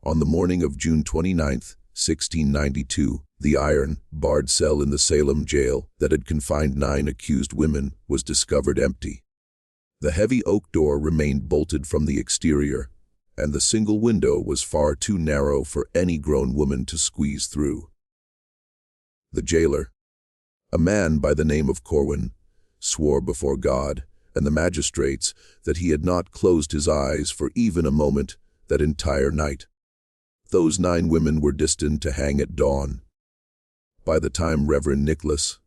On the morning of June 29th, 1692, the iron, barred cell in the Salem jail that had confined 9 accused women was discovered empty. The heavy oak door remained bolted from the exterior, and the single window was far too narrow for any grown woman to squeeze through. The jailer, a man by the name of Corwin, swore before God and the magistrates that he had not closed his eyes for even a moment that entire night. Those 9 women were destined to hang at dawn. By the time Reverend Nicholas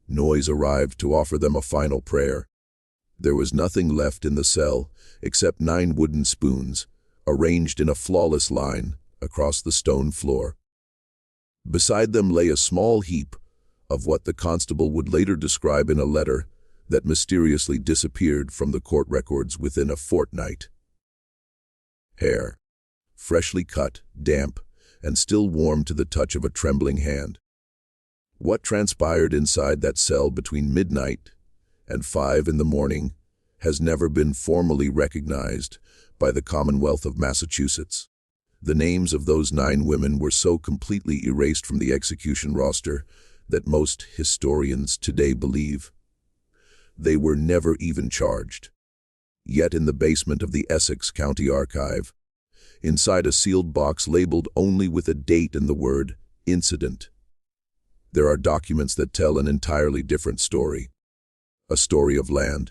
Noyes arrived to offer them a final prayer, there was nothing left in the cell except 9 wooden spoons, arranged in a flawless line across the stone floor. Beside them lay a small heap of what the constable would later describe in a letter that mysteriously disappeared from the court records within a fortnight. Hair, freshly cut, damp, and still warm to the touch of a trembling hand. What transpired inside that cell between midnight and 5 in the morning has never been formally recognized by the Commonwealth of Massachusetts. The names of those 9 women were so completely erased from the execution roster that most historians today believe they were never even charged. Yet in the basement of the Essex County Archive, inside a sealed box labeled only with a date and the word incident, there are documents that tell an entirely different story. A story of land,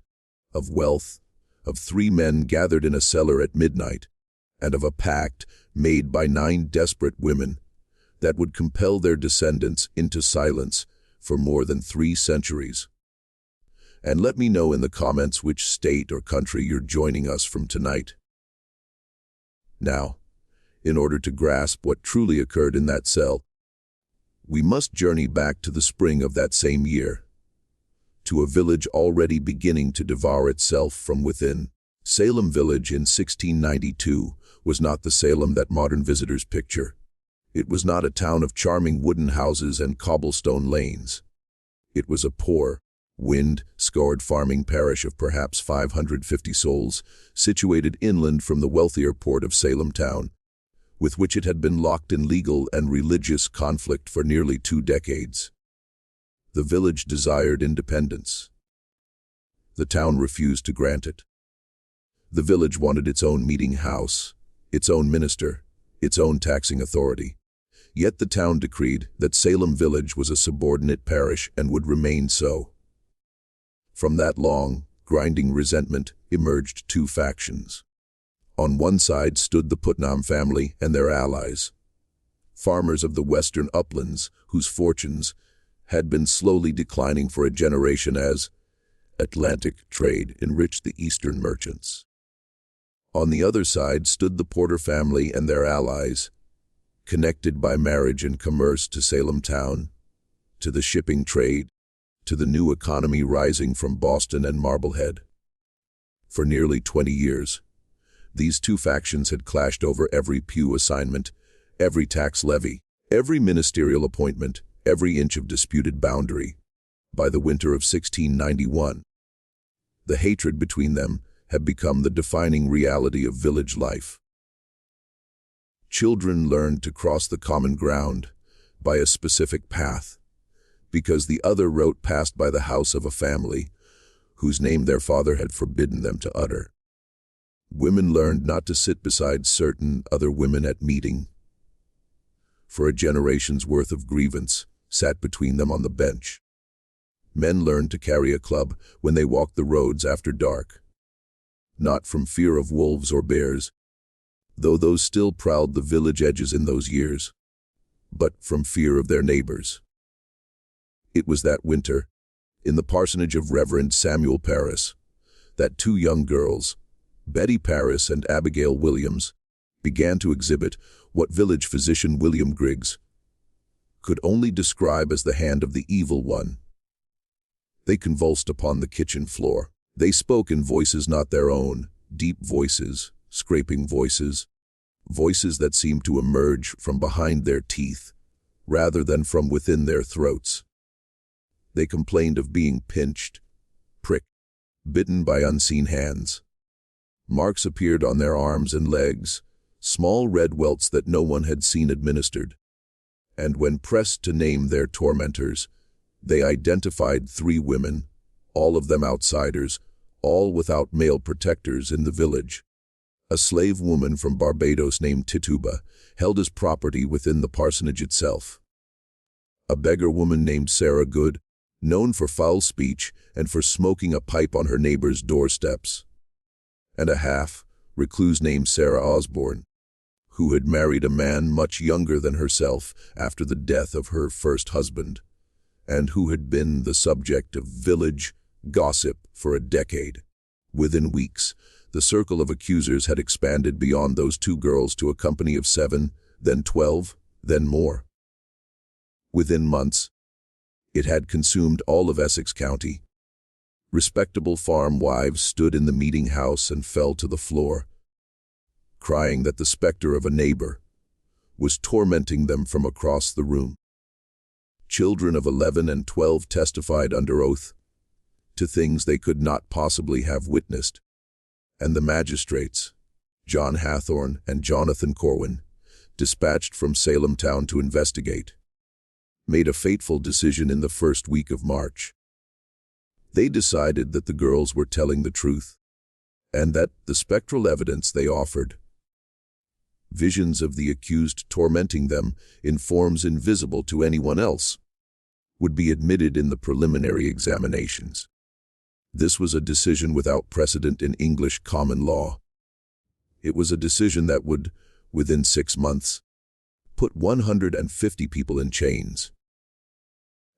of wealth, of 3 men gathered in a cellar at midnight, and of a pact made by 9 desperate women that would compel their descendants into silence for more than 3 centuries. And let me know in the comments which state or country you're joining us from tonight. Now, in order to grasp what truly occurred in that cell, we must journey back to the spring of that same year, to a village already beginning to devour itself from within. Salem Village in 1692 was not the Salem that modern visitors picture. It was not a town of charming wooden houses and cobblestone lanes. It was a poor, wind-scarred farming parish of perhaps 550 souls, situated inland from the wealthier port of Salem town, with which it had been locked in legal and religious conflict for nearly 2 decades. The village desired independence. The town refused to grant it. The village wanted its own meeting house, its own minister, its own taxing authority. Yet the town decreed that Salem Village was a subordinate parish and would remain so. From that long, grinding resentment emerged 2 factions. On one side stood the Putnam family and their allies, farmers of the western uplands whose fortunes had been slowly declining for a generation as Atlantic trade enriched the eastern merchants. On the other side stood the Porter family and their allies, connected by marriage and commerce to Salem town, to the shipping trade, to the new economy rising from Boston and Marblehead. For nearly 20 years, these 2 factions had clashed over every pew assignment, every tax levy, every ministerial appointment, every inch of disputed boundary. By the winter of 1691, the hatred between them had become the defining reality of village life. Children learned to cross the common ground by a specific path, because the other route passed by the house of a family whose name their father had forbidden them to utter. Women learned not to sit beside certain other women at meeting, for a generation's worth of grievance sat between them on the bench. Men learned to carry a club when they walked the roads after dark, not from fear of wolves or bears, though those still prowled the village edges in those years, but from fear of their neighbors. It was that winter, in the parsonage of Reverend Samuel Parris, that 2 young girls, Betty Parris and Abigail Williams, began to exhibit what village physician William Griggs could only describe as the hand of the evil one. They convulsed upon the kitchen floor. They spoke in voices not their own, deep voices, scraping voices, voices that seemed to emerge from behind their teeth, rather than from within their throats. They complained of being pinched, pricked, bitten by unseen hands. Marks appeared on their arms and legs, small red welts that no one had seen administered. And when pressed to name their tormentors, they identified 3 women, all of them outsiders, all without male protectors in the village. A slave woman from Barbados named Tituba, held as property within the parsonage itself. A beggar woman named Sarah Good, known for foul speech and for smoking a pipe on her neighbor's doorsteps. And a half-recluse named Sarah Osborne, who had married a man much younger than herself after the death of her first husband, and who had been the subject of village gossip for a decade. Within weeks, the circle of accusers had expanded beyond those 2 girls to a company of 7, then 12, then more. Within months, it had consumed all of Essex County. Respectable farm wives stood in the meeting house and fell to the floor, crying that the specter of a neighbor was tormenting them from across the room. Children of 11 and 12 testified under oath to things they could not possibly have witnessed, and the magistrates, John Hathorne and Jonathan Corwin, dispatched from Salem town to investigate, made a fateful decision in the first week of March. They decided that the girls were telling the truth, and that the spectral evidence they offered, visions of the accused tormenting them in forms invisible to anyone else, would be admitted in the preliminary examinations. This was a decision without precedent in English common law. It was a decision that would, within 6 months, put 150 people in chains.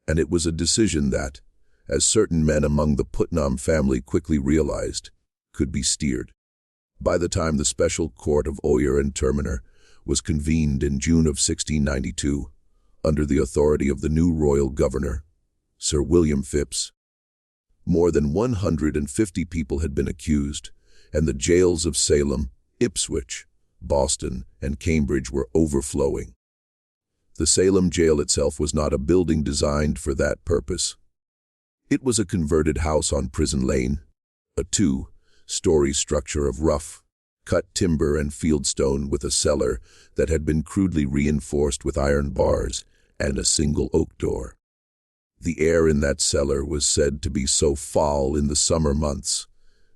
And it was a decision that, as certain men among the Putnam family quickly realized, could be steered. By the time the Special Court of Oyer and Terminer was convened in June of 1692, under the authority of the new royal governor, Sir William Phipps, more than 150 people had been accused, and the jails of Salem, Ipswich, Boston, and Cambridge were overflowing. The Salem jail itself was not a building designed for that purpose. It was a converted house on Prison Lane, a 2-story structure of rough, cut timber and fieldstone with a cellar that had been crudely reinforced with iron bars and a single oak door. The air in that cellar was said to be so foul in the summer months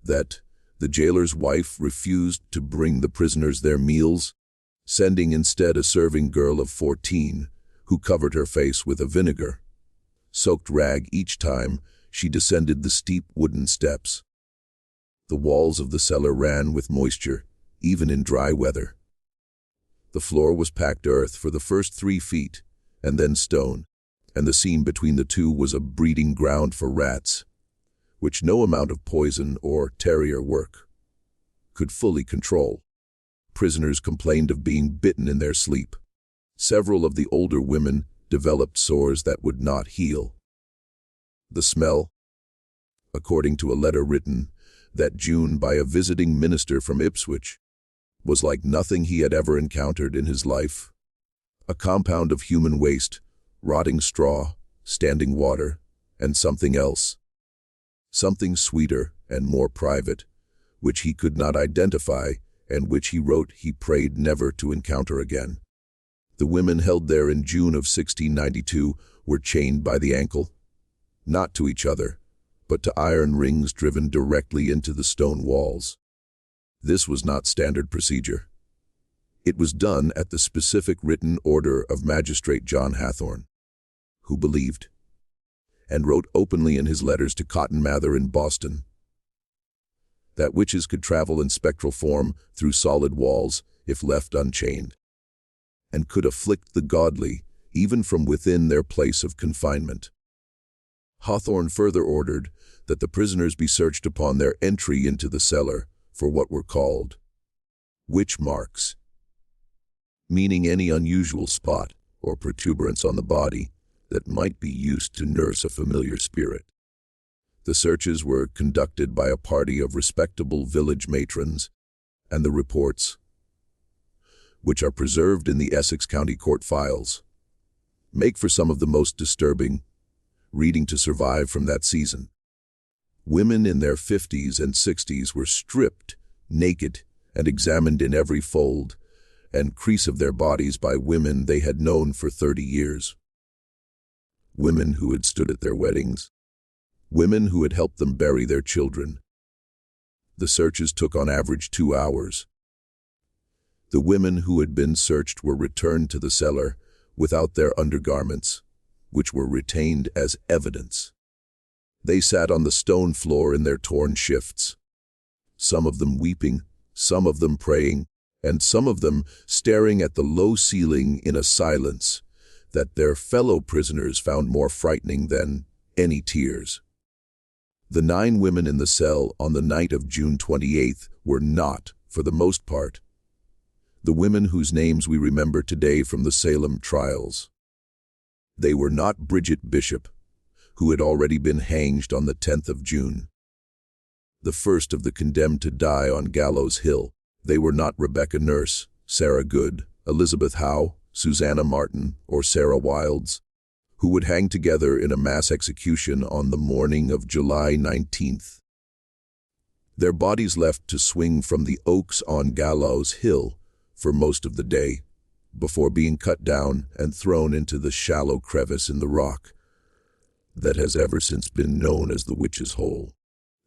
that the jailer's wife refused to bring the prisoners their meals, sending instead a serving girl of 14 who covered her face with a vinegar-soaked rag each time she descended the steep wooden steps. The walls of the cellar ran with moisture, even in dry weather. The floor was packed earth for the first 3 feet, and then stone, and the seam between the 2 was a breeding ground for rats, which no amount of poison or terrier work could fully control. Prisoners complained of being bitten in their sleep. Several of the older women developed sores that would not heal. The smell, according to a letter written that June by a visiting minister from Ipswich, was like nothing he had ever encountered in his life. A compound of human waste, rotting straw, standing water, and something else. Something sweeter and more private, which he could not identify and which he wrote he prayed never to encounter again. The women held there in June of 1692 were chained by the ankle, not to each other, but to iron rings driven directly into the stone walls. This was not standard procedure. It was done at the specific written order of Magistrate John Hathorne, who believed, and wrote openly in his letters to Cotton Mather in Boston, that witches could travel in spectral form through solid walls if left unchained, and could afflict the godly even from within their place of confinement. Hathorne further ordered that the prisoners be searched upon their entry into the cellar for what were called witch marks, meaning any unusual spot or protuberance on the body that might be used to nurse a familiar spirit. The searches were conducted by a party of respectable village matrons, and the reports, which are preserved in the Essex County Court files, make for some of the most disturbing reading to survive from that season. Women in their 50s and 60s were stripped, naked, and examined in every fold, and crease of their bodies by women they had known for 30 years. Women who had stood at their weddings. Women who had helped them bury their children. The searches took on average 2 hours. The women who had been searched were returned to the cellar without their undergarments, which were retained as evidence. They sat on the stone floor in their torn shifts, some of them weeping, some of them praying, and some of them staring at the low ceiling in a silence that their fellow prisoners found more frightening than any tears. The 9 women in the cell on the night of June 28th were not, for the most part, the women whose names we remember today from the Salem trials. They were not Bridget Bishop, who had already been hanged on the 10th of June, the first of the condemned to die on Gallows Hill. They were not Rebecca Nurse, Sarah Good, Elizabeth Howe, Susanna Martin, or Sarah Wilds, who would hang together in a mass execution on the morning of July 19th. Their bodies left to swing from the oaks on Gallows Hill for most of the day, before being cut down and thrown into the shallow crevice in the rock that has ever since been known as the Witch's Hole.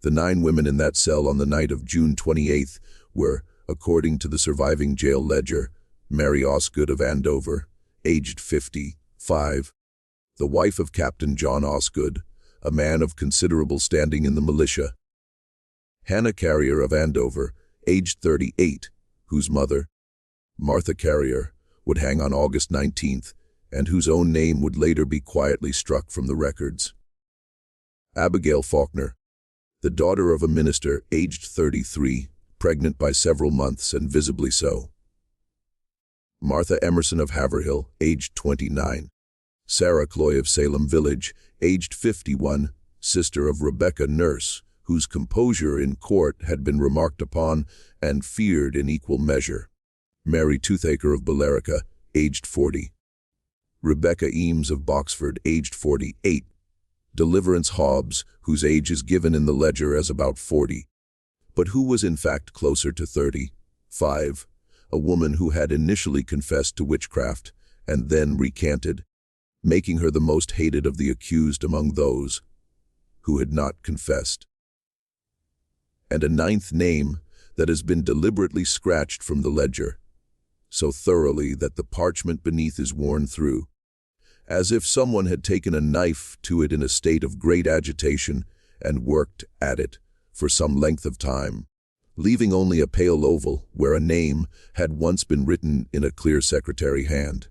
The 9 women in that cell on the night of June 28th were, according to the surviving jail ledger, Mary Osgood of Andover, aged 55, the wife of Captain John Osgood, a man of considerable standing in the militia; Hannah Carrier of Andover, aged 38, whose mother, Martha Carrier, would hang on August 19th, and whose own name would later be quietly struck from the records; Abigail Faulkner, the daughter of a minister, aged 33, pregnant by several months and visibly so; Martha Emerson of Haverhill, aged 29; Sarah Cloy of Salem Village, aged 51, sister of Rebecca Nurse, whose composure in court had been remarked upon and feared in equal measure; Mary Toothaker of Billerica, aged 40; Rebecca Eames of Boxford, aged 48; Deliverance Hobbs, whose age is given in the ledger as about 40, but who was in fact closer to 35, a woman who had initially confessed to witchcraft and then recanted, making her the most hated of the accused among those who had not confessed; and a 9th name that has been deliberately scratched from the ledger, so thoroughly that the parchment beneath is worn through, as if someone had taken a knife to it in a state of great agitation and worked at it for some length of time, leaving only a pale oval where a name had once been written in a clear secretary hand.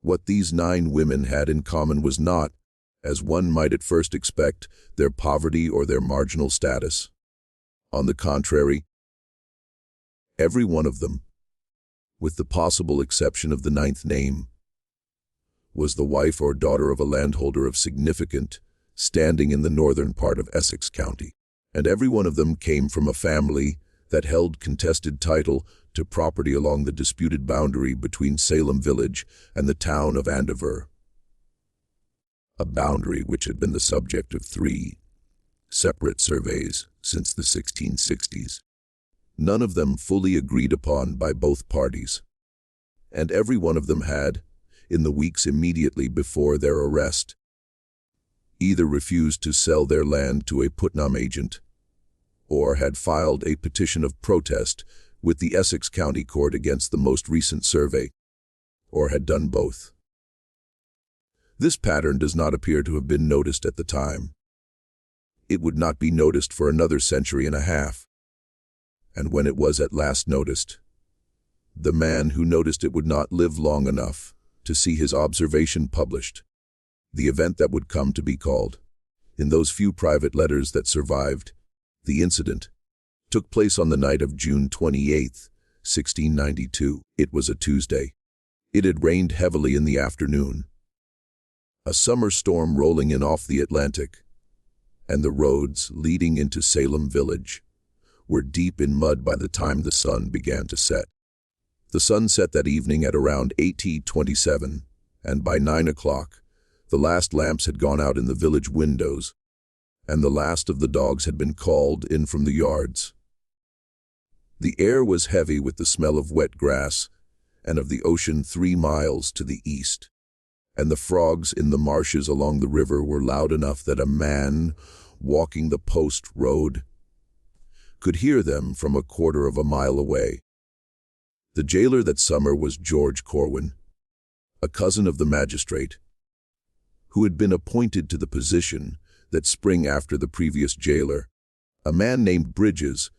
What these 9 women had in common was not, as one might at first expect, their poverty or their marginal status. On the contrary, every one of them, with the possible exception of the 9th name, was the wife or daughter of a landholder of significant standing in the northern part of Essex County, and every one of them came from a family that held contested title to property along the disputed boundary between Salem Village and the town of Andover, a boundary which had been the subject of 3 separate surveys since the 1660s, none of them fully agreed upon by both parties, and every one of them had, in the weeks immediately before their arrest, either refused to sell their land to a Putnam agent, or had filed a petition of protest with the Essex County Court against the most recent survey, or had done both. This pattern does not appear to have been noticed at the time. It would not be noticed for another century and a half, and when it was at last noticed, the man who noticed it would not live long enough to see his observation published, the event that would come to be called, in those few private letters that survived, the incident, took place on the night of June 28, 1692. It was a Tuesday. It had rained heavily in the afternoon, a summer storm rolling in off the Atlantic, and the roads leading into Salem Village were deep in mud by the time the sun began to set. The sun set that evening at around 8:27, and by 9 o'clock, the last lamps had gone out in the village windows, and the last of the dogs had been called in from the yards. The air was heavy with the smell of wet grass and of the ocean 3 miles to the east, and the frogs in the marshes along the river were loud enough that a man walking the post road could hear them from a quarter of a mile away. The jailer that summer was George Corwin, a cousin of the magistrate, who had been appointed to the position that spring after the previous jailer. A man named Bridges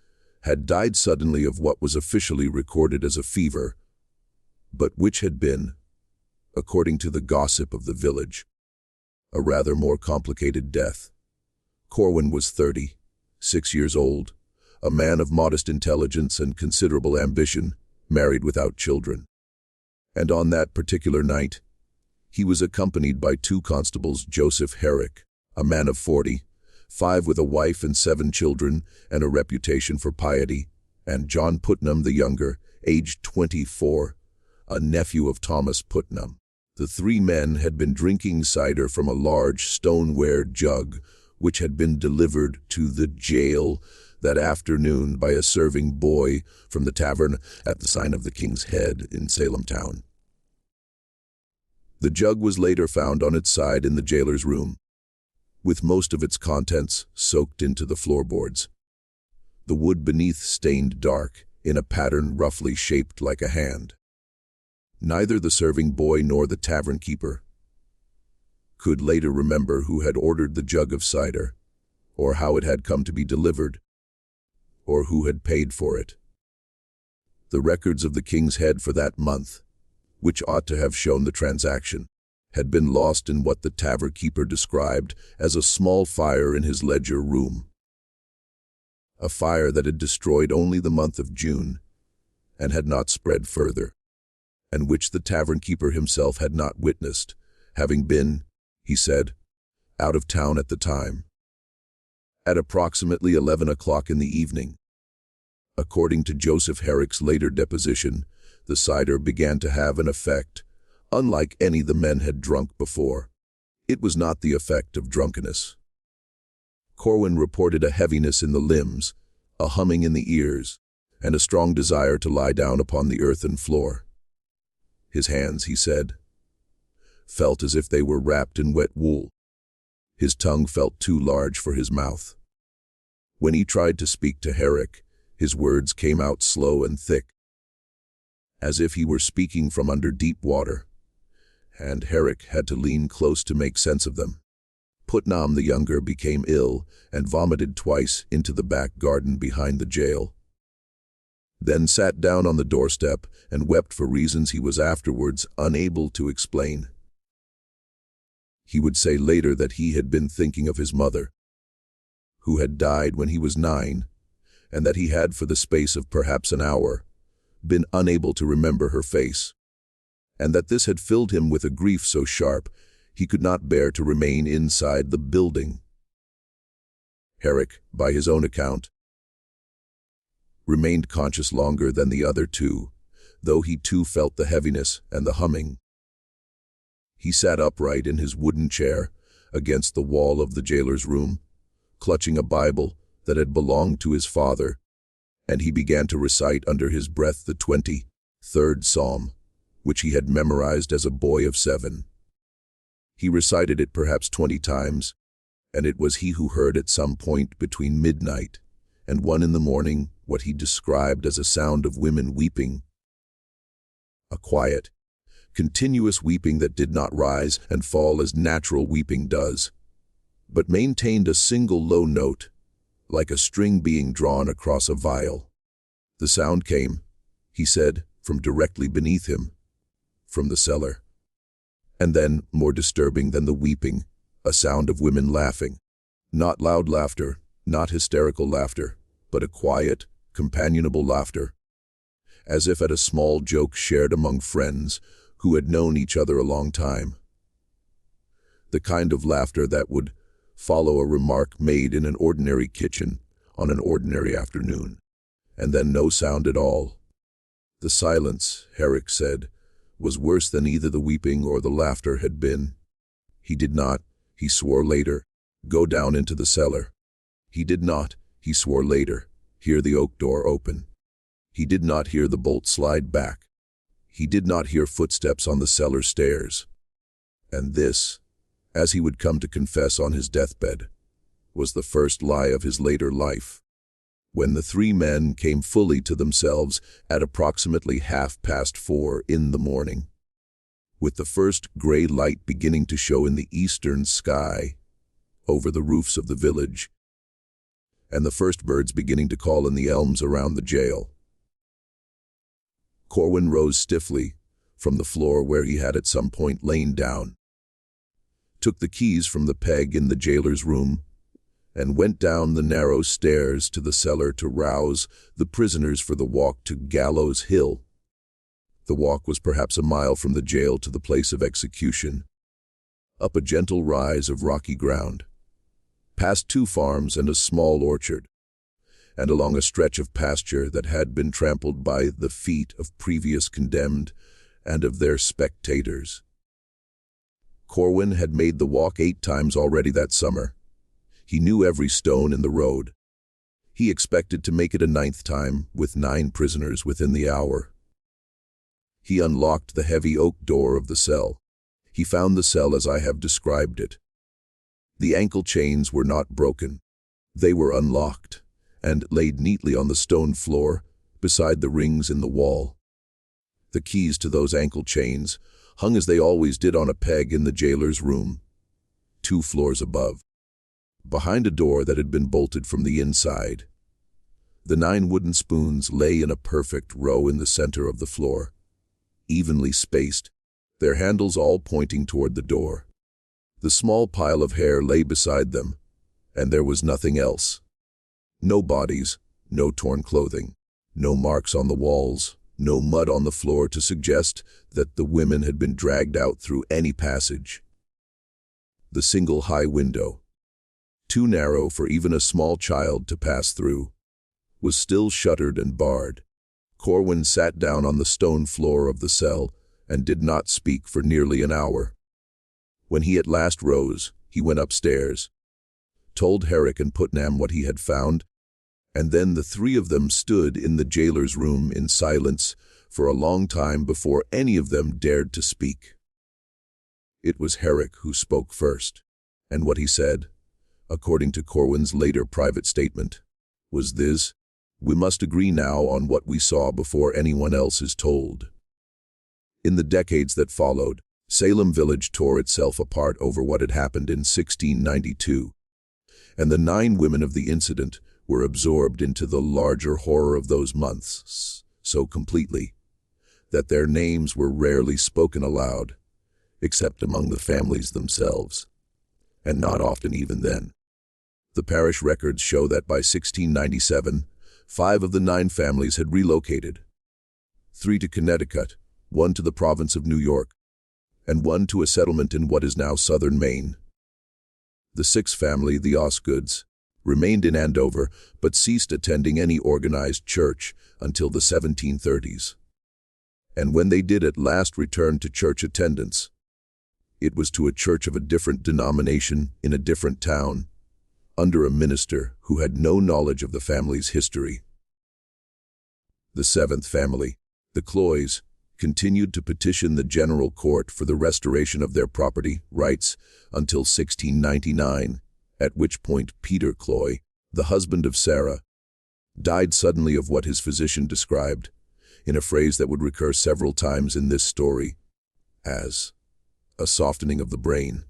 had died suddenly of what was officially recorded as a fever, but which had been, according to the gossip of the village, a rather more complicated death. Corwin was 36 years old, a man of modest intelligence and considerable ambition, married without children. And on that particular night, he was accompanied by 2 constables, Joseph Herrick, a man of 45, with a wife and 7 children and a reputation for piety, and John Putnam the younger, aged 24, a nephew of Thomas Putnam. The 3 men had been drinking cider from a large stoneware jug, which had been delivered to the jail that afternoon by a serving boy from the tavern at the sign of the King's Head in Salem town. The jug was later found on its side in the jailer's room, with most of its contents soaked into the floorboards. The wood beneath stained dark, in a pattern roughly shaped like a hand. Neither the serving boy nor the tavern keeper could later remember who had ordered the jug of cider, or how it had come to be delivered, or who had paid for it. The records of the King's Head for that month, which ought to have shown the transaction, had been lost in what the tavern keeper described as a small fire in his ledger room. A fire that had destroyed only the month of June, and had not spread further, and which the tavern keeper himself had not witnessed, having been, he said, out of town at the time. At approximately 11 o'clock in the evening, according to Joseph Herrick's later deposition, the cider began to have an effect unlike any the men had drunk before. It was not the effect of drunkenness. Corwin reported a heaviness in the limbs, a humming in the ears, and a strong desire to lie down upon the earthen floor. His hands, he said, felt as if they were wrapped in wet wool. His tongue felt too large for his mouth. When he tried to speak to Herrick, his words came out slow and thick, as if he were speaking from under deep water, and Herrick had to lean close to make sense of them. Putnam the younger became ill and vomited twice into the back garden behind the jail, then sat down on the doorstep and wept for reasons he was afterwards unable to explain. He would say later that he had been thinking of his mother, who had died when he was 9, and that he had, for the space of perhaps an hour, been unable to remember her face, and that this had filled him with a grief so sharp he could not bear to remain inside the building. Herrick, by his own account, remained conscious longer than the other 2, though he too felt the heaviness and the humming. He sat upright in his wooden chair against the wall of the jailer's room, clutching a Bible that had belonged to his father, and he began to recite under his breath the 23rd Psalm, which he had memorized as a boy of 7. He recited it perhaps 20 times, and it was he who heard at some point between midnight and 1 in the morning what he described as a sound of women weeping. A quiet, continuous weeping that did not rise and fall as natural weeping does, but maintained a single low note, like a string being drawn across a viol. The sound came, he said, from directly beneath him, from the cellar. And then, more disturbing than the weeping, a sound of women laughing. Not loud laughter, not hysterical laughter, but a quiet, companionable laughter, as if at a small joke shared among friends who had known each other a long time. The kind of laughter that would follow a remark made in an ordinary kitchen on an ordinary afternoon, and then no sound at all. The silence, Herrick said, was worse than either the weeping or the laughter had been. He did not, he swore later, go down into the cellar. He did not, he swore later, hear the oak door open. He did not hear the bolt slide back. He did not hear footsteps on the cellar stairs. And this, as he would come to confess on his deathbed, was the first lie of his later life. When the three men came fully to themselves at approximately 4:30 in the morning, with the first gray light beginning to show in the eastern sky over the roofs of the village, and the first birds beginning to call in the elms around the jail, Corwin rose stiffly from the floor where he had at some point lain down, took the keys from the peg in the jailer's room, and went down the narrow stairs to the cellar to rouse the prisoners for the walk to Gallows Hill. The walk was perhaps a mile from the jail to the place of execution, up a gentle rise of rocky ground, past 2 farms and a small orchard, and along a stretch of pasture that had been trampled by the feet of previous condemned and of their spectators. Corwin had made the walk 8 times already that summer. He knew every stone in the road. He expected to make it a 9th time, with 9 prisoners within the hour. He unlocked the heavy oak door of the cell. He found the cell as I have described it. The ankle chains were not broken. They were unlocked and laid neatly on the stone floor beside the rings in the wall. The keys to those ankle chains hung as they always did on a peg in the jailer's room, 2 floors above, behind a door that had been bolted from the inside. The 9 wooden spoons lay in a perfect row in the center of the floor, evenly spaced, their handles all pointing toward the door. The small pile of hair lay beside them, and there was nothing else. No bodies, no torn clothing, no marks on the walls, no mud on the floor to suggest that the women had been dragged out through any passage. The single high window, too narrow for even a small child to pass through, was still shuttered and barred. Corwin sat down on the stone floor of the cell and did not speak for nearly an hour. When he at last rose, he went upstairs, told Herrick and Putnam what he had found, and then the 3 of them stood in the jailer's room in silence for a long time before any of them dared to speak. It was Herrick who spoke first, and what he said, according to Corwin's later private statement, was this: "We must agree now on what we saw before anyone else is told." In the decades that followed, Salem Village tore itself apart over what had happened in 1692, and the 9 women of the incident were absorbed into the larger horror of those months so completely that their names were rarely spoken aloud, except among the families themselves, and not often even then. The parish records show that by 1697, 5 of the 9 families had relocated, 3 to Connecticut, 1 to the province of New York, and 1 to a settlement in what is now southern Maine. The 6th family, the Osgoods, remained in Andover but ceased attending any organized church until the 1730s. And when they did at last return to church attendance, it was to a church of a different denomination in a different town, under a minister who had no knowledge of the family's history. The 7th family, the Cloys, continued to petition the General Court for the restoration of their property rights until 1699, at which point Peter Cloy, the husband of Sarah, died suddenly of what his physician described, in a phrase that would recur several times in this story, as a softening of the brain.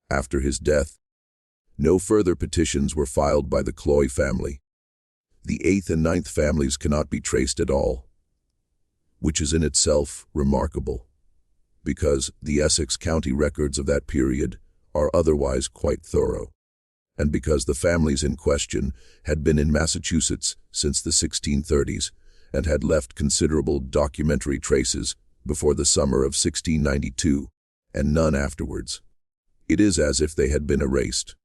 After his death, no further petitions were filed by the Cloy family. The 8th and 9th families cannot be traced at all, which is in itself remarkable, because the Essex County records of that period are otherwise quite thorough, and because the families in question had been in Massachusetts since the 1630s and had left considerable documentary traces before the summer of 1692, and none afterwards. It is as if they had been erased,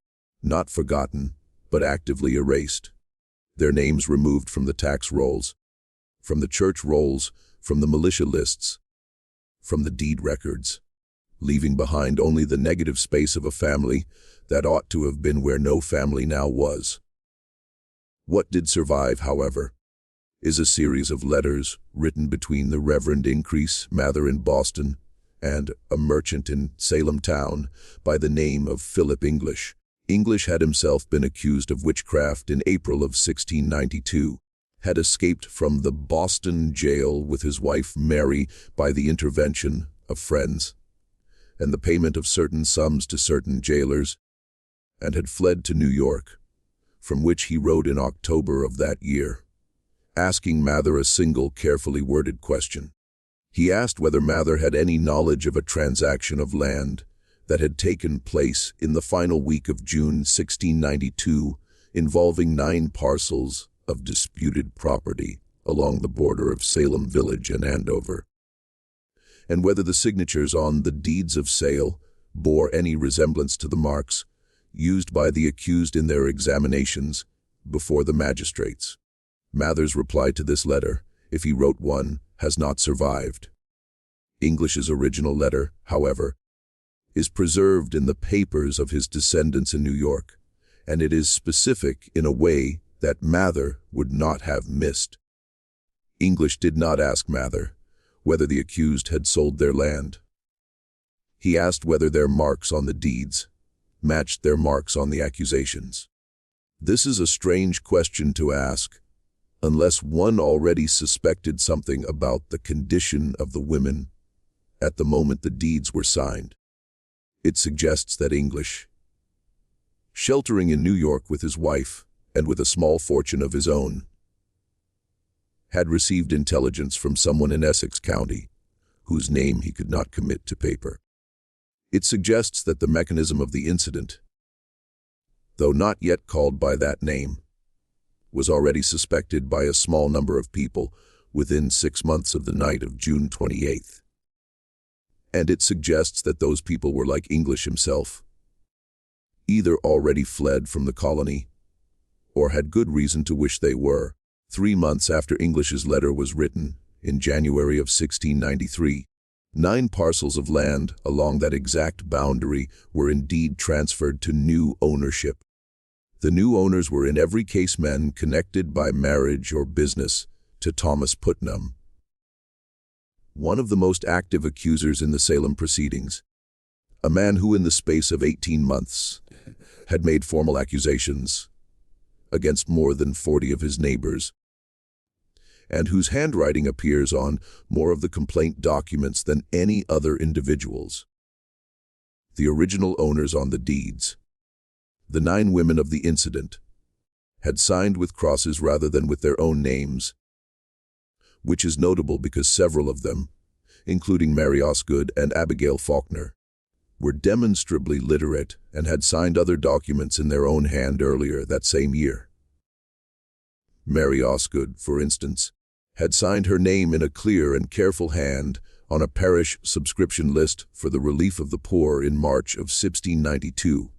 not forgotten, but actively erased. Their names removed from the tax rolls, from the church rolls, from the militia lists, from the deed records, leaving behind only the negative space of a family that ought to have been where no family now was. What did survive, however, is a series of letters written between the Reverend Increase Mather in Boston and a merchant in Salem town by the name of Philip English. English had himself been accused of witchcraft in April of 1692, had escaped from the Boston jail with his wife Mary by the intervention of friends and the payment of certain sums to certain jailers, and had fled to New York, from which he wrote in October of that year, asking Mather a single carefully worded question. He asked whether Mather had any knowledge of a transaction of land that had taken place in the final week of June 1692 involving 9 parcels of disputed property along the border of Salem Village and Andover, and whether the signatures on the deeds of sale bore any resemblance to the marks used by the accused in their examinations before the magistrates. Mather's reply to this letter, if he wrote one, has not survived. English's original letter, however, is preserved in the papers of his descendants in New York, and it is specific in a way that Mather would not have missed. English did not ask Mather whether the accused had sold their land. He asked whether their marks on the deeds matched their marks on the accusations. This is a strange question to ask, unless one already suspected something about the condition of the women at the moment the deeds were signed. It suggests that English, sheltering in New York with his wife and with a small fortune of his own, had received intelligence from someone in Essex County, whose name he could not commit to paper. It suggests that the mechanism of the incident, though not yet called by that name, was already suspected by a small number of people within 6 months of the night of June 28th. And it suggests that those people were like English himself, either already fled from the colony or had good reason to wish they were. 3 months after English's letter was written, in January of 1693, 9 parcels of land along that exact boundary were indeed transferred to new ownership. The new owners were in every case men connected by marriage or business to Thomas Putnam, one of the most active accusers in the Salem proceedings, a man who in the space of 18 months had made formal accusations against more than 40 of his neighbors, and whose handwriting appears on more of the complaint documents than any other individual's. The original owners on the deeds, the 9 women of the incident, had signed with crosses rather than with their own names, which is notable because several of them, including Mary Osgood and Abigail Faulkner, were demonstrably literate and had signed other documents in their own hand earlier that same year. Mary Osgood, for instance, had signed her name in a clear and careful hand on a parish subscription list for the relief of the poor in March of 1692,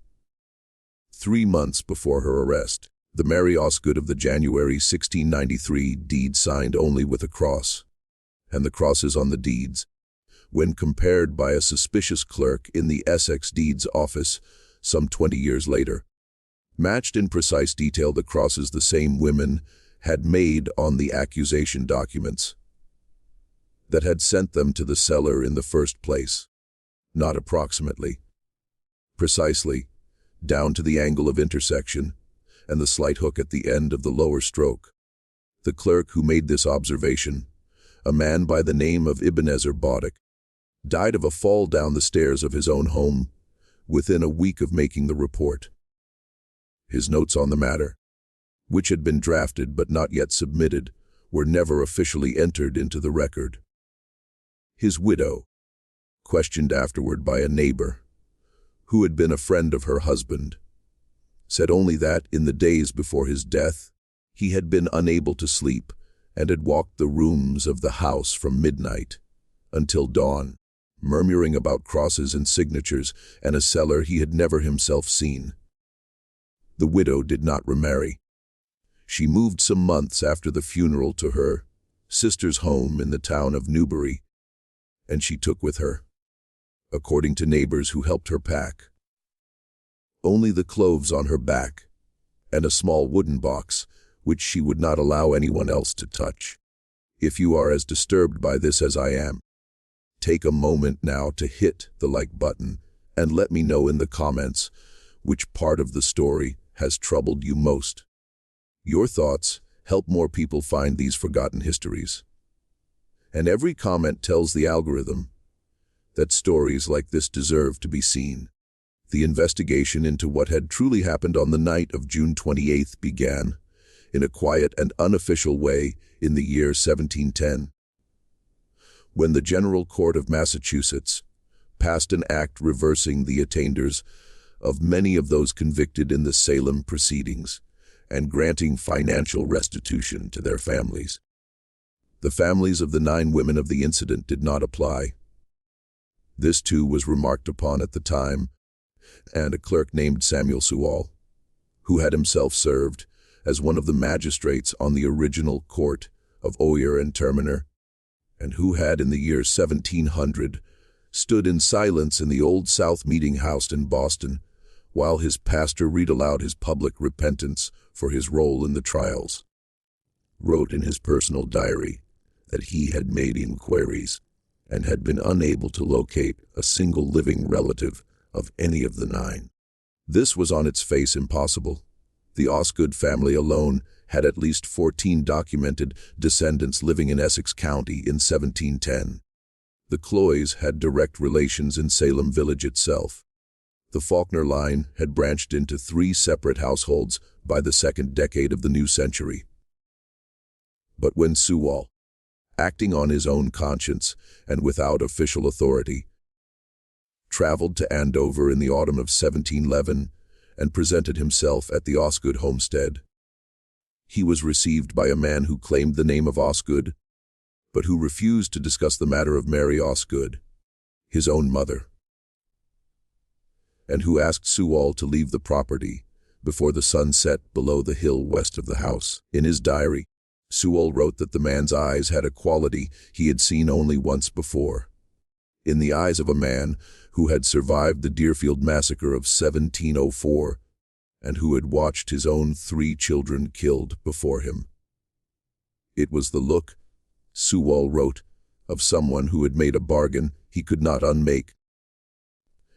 3 months before her arrest. The Mary Osgood of the January 1693 deed signed only with a cross, and the crosses on the deeds, when compared by a suspicious clerk in the Essex Deeds Office some 20 years later, matched in precise detail the crosses the same women had made on the accusation documents that had sent them to the seller in the first place, not approximately, precisely, down to the angle of intersection and the slight hook at the end of the lower stroke. The clerk who made this observation, a man by the name of Ebenezer Boddick, died of a fall down the stairs of his own home within a week of making the report. His notes on the matter, which had been drafted but not yet submitted, were never officially entered into the record. His widow, questioned afterward by a neighbor, who had been a friend of her husband, said only that, in the days before his death, he had been unable to sleep and had walked the rooms of the house from midnight until dawn, murmuring about crosses and signatures and a seller he had never himself seen. The widow did not remarry. She moved some months after the funeral to her sister's home in the town of Newbury, and she took with her, according to neighbors who helped her pack, only the clothes on her back and a small wooden box which she would not allow anyone else to touch. If you are as disturbed by this as I am, take a moment now to hit the like button and let me know in the comments which part of the story has troubled you most. Your thoughts help more people find these forgotten histories. And every comment tells the algorithm that stories like this deserve to be seen. The investigation into what had truly happened on the night of June 28th began, in a quiet and unofficial way, in the year 1710, when the General Court of Massachusetts passed an act reversing the attainders of many of those convicted in the Salem proceedings and granting financial restitution to their families. The families of the 9 women of the incident did not apply. This too was remarked upon at the time, and a clerk named Samuel Sewall, who had himself served as one of the magistrates on the original court of Oyer and Terminer, and who had in the year 1700 stood in silence in the Old South Meeting House in Boston while his pastor read aloud his public repentance for his role in the trials, wrote in his personal diary that he had made inquiries and had been unable to locate a single living relative of any of the 9. This was on its face impossible. The Osgood family alone had at least 14 documented descendants living in Essex County in 1710. The Cloys had direct relations in Salem village itself. The Faulkner line had branched into 3 separate households by the 2nd decade of the new century. But when Sewall, acting on his own conscience and without official authority, traveled to Andover in the autumn of 1711 and presented himself at the Osgood homestead, he was received by a man who claimed the name of Osgood, but who refused to discuss the matter of Mary Osgood, his own mother, and who asked Sewall to leave the property before the sun set below the hill west of the house. In his diary, Sewall wrote that the man's eyes had a quality he had seen only once before, in the eyes of a man who had survived the Deerfield massacre of 1704 and who had watched his own 3 children killed before him. It was the look, Sewall wrote, of someone who had made a bargain he could not unmake,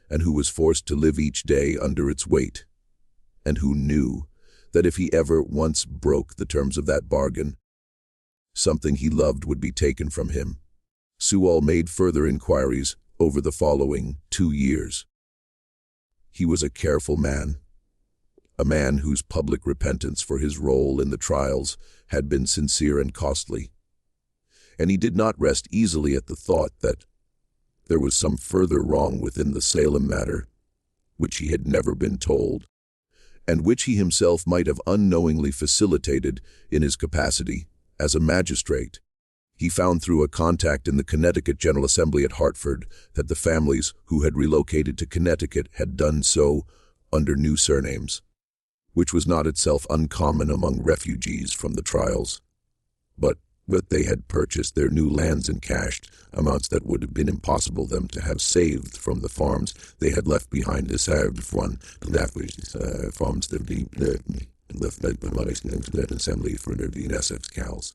and who was forced to live each day under its weight, and who knew that if he ever once broke the terms of that bargain, something he loved would be taken from him. Sewall made further inquiries over the following 2 years. He was a careful man, a man whose public repentance for his role in the trials had been sincere and costly, and he did not rest easily at the thought that there was some further wrong within the Salem matter, which he had never been told, and which he himself might have unknowingly facilitated in his capacity as a magistrate. He found through a contact in the Connecticut General Assembly at Hartford that the families who had relocated to Connecticut had done so under new surnames, which was not itself uncommon among refugees from the trials, but they had purchased their new lands in cash, amounts that would have been impossible them to have saved from the farms they had left behind the farms that left by the assembly for the Essex cows.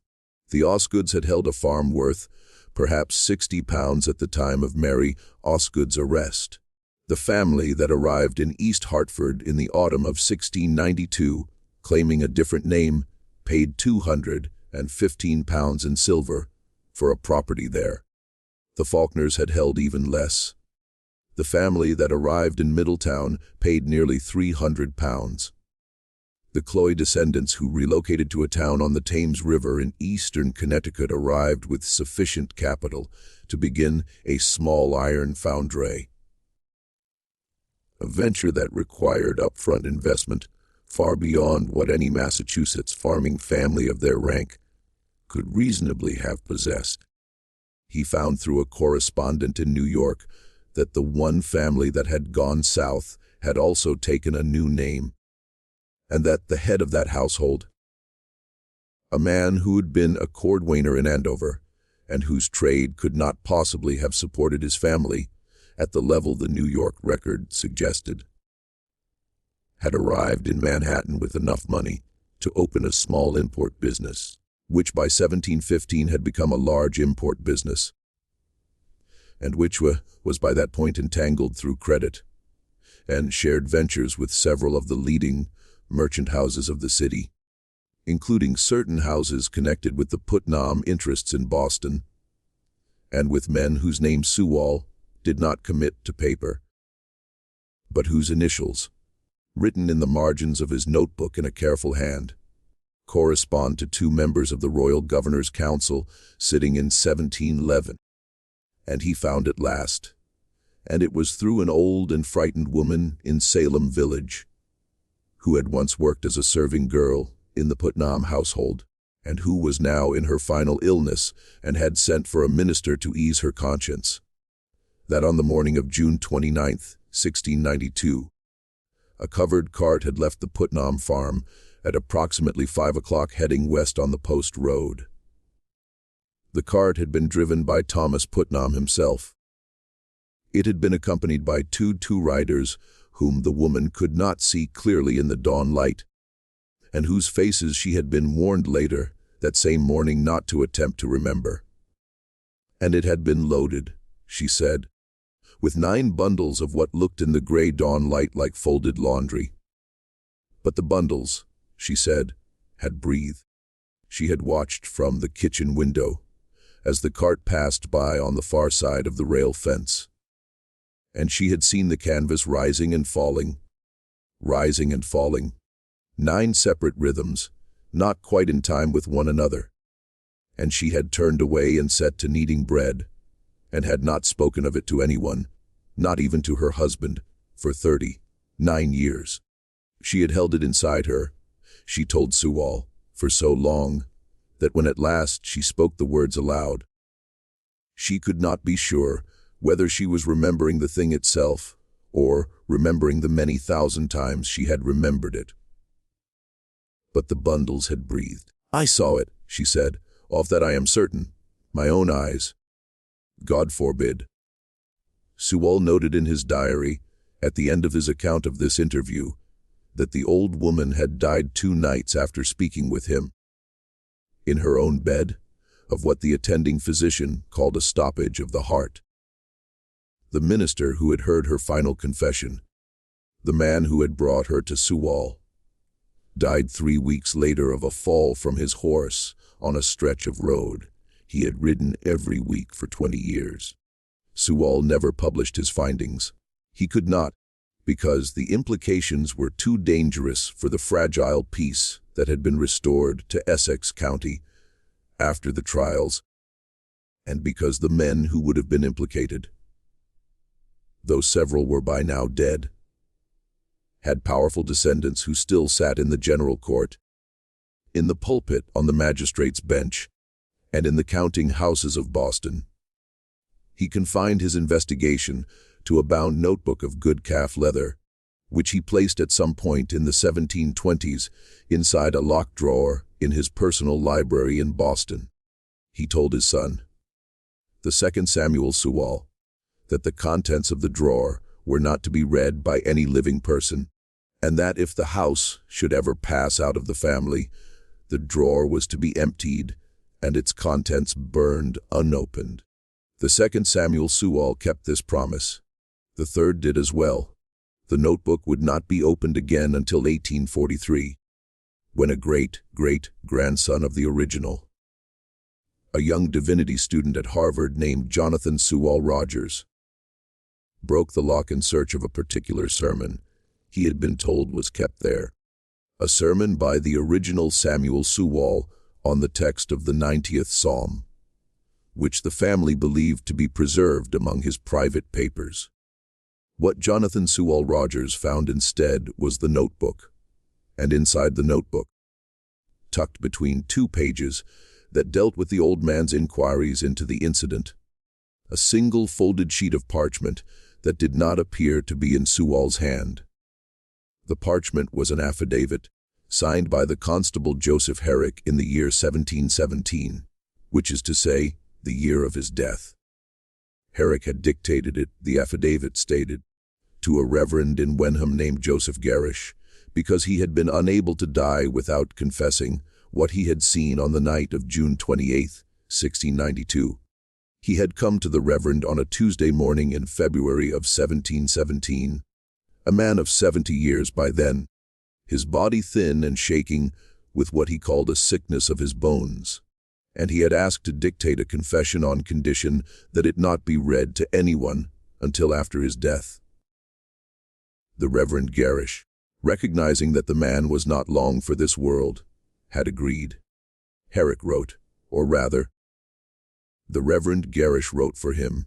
The Osgoods had held a farm worth perhaps £60 at the time of Mary Osgood's arrest. The family that arrived in East Hartford in the autumn of 1692, claiming a different name, paid £215 in silver for a property there. The Faulkners had held even less. The family that arrived in Middletown paid nearly £300. The Cloy descendants who relocated to a town on the Thames River in eastern Connecticut arrived with sufficient capital to begin a small iron foundry, a venture that required upfront investment far beyond what any Massachusetts farming family of their rank could reasonably have possessed. He found through a correspondent in New York that the one family that had gone south had also taken a new name, and that the head of that household, a man who had been a cordwainer in Andover, and whose trade could not possibly have supported his family at the level the New York record suggested, had arrived in Manhattan with enough money to open a small import business, which by 1715 had become a large import business, and which was by that point entangled through credit, and shared ventures with several of the leading merchant houses of the city, including certain houses connected with the Putnam interests in Boston, and with men whose names Sewall did not commit to paper, but whose initials, written in the margins of his notebook in a careful hand, correspond to two members of the Royal Governor's Council sitting in 1711. And he found at last, and it was through an old and frightened woman in Salem village, who had once worked as a serving girl in the Putnam household, and who was now in her final illness and had sent for a minister to ease her conscience, that on the morning of June 29th, 1692, a covered cart had left the Putnam farm at approximately 5 o'clock heading west on the post road. The cart had been driven by Thomas Putnam himself. It had been accompanied by two riders whom the woman could not see clearly in the dawn light, and whose faces she had been warned later that same morning not to attempt to remember. And it had been loaded, she said, with 9 bundles of what looked in the gray dawn light like folded laundry. But the bundles, she said, had breathed. She had watched from the kitchen window as the cart passed by on the far side of the rail fence, and she had seen the canvas rising and falling, 9 separate rhythms, not quite in time with one another, and she had turned away and set to kneading bread, and had not spoken of it to anyone, not even to her husband, for 39 years. She had held it inside her, she told Sewall, for so long, that when at last she spoke the words aloud, she could not be sure whether she was remembering the thing itself, or remembering the many thousand times she had remembered it. But the bundles had breathed. "I saw it," she said, "of that I am certain, my own eyes." God forbid. Sewall noted in his diary, at the end of his account of this interview, that the old woman had died 2 nights after speaking with him, in her own bed, of what the attending physician called a stoppage of the heart. The minister who had heard her final confession, the man who had brought her to Sewall, died 3 weeks later of a fall from his horse on a stretch of road he had ridden every week for 20 years. Sewall never published his findings. He could not, because the implications were too dangerous for the fragile peace that had been restored to Essex County after the trials, and because the men who would have been implicated, though several were by now dead, had powerful descendants who still sat in the general court, in the pulpit on the magistrate's bench, and in the counting houses of Boston. He confined his investigation to a bound notebook of good calf leather, which he placed at some point in the 1720s inside a locked drawer in his personal library in Boston. He told his son, the second Samuel Sewall, that the contents of the drawer were not to be read by any living person, and that if the house should ever pass out of the family, the drawer was to be emptied and its contents burned unopened. The second Samuel Sewall kept this promise. The third did as well. The notebook would not be opened again until 1843, when a great-great-grandson of the original, a young divinity student at Harvard named Jonathan Sewall Rogers, broke the lock in search of a particular sermon he had been told was kept there. A sermon by the original Samuel Sewall on the text of the 90th Psalm, which the family believed to be preserved among his private papers. What Jonathan Sewall Rogers found instead was the notebook, and inside the notebook, tucked between 2 pages that dealt with the old man's inquiries into the incident, a single folded sheet of parchment that did not appear to be in Sewall's hand. The parchment was an affidavit, signed by the Constable Joseph Herrick in the year 1717, which is to say, the year of his death. Herrick had dictated it, the affidavit stated, to a reverend in Wenham named Joseph Garish, because he had been unable to die without confessing what he had seen on the night of June 28, 1692. He had come to the Reverend on a Tuesday morning in February of 1717, a man of 70 years by then, his body thin and shaking with what he called a sickness of his bones, and he had asked to dictate a confession on condition that it not be read to anyone until after his death. The Reverend Garish, recognizing that the man was not long for this world, had agreed. Herrick wrote, or rather, the Reverend Garish wrote for him,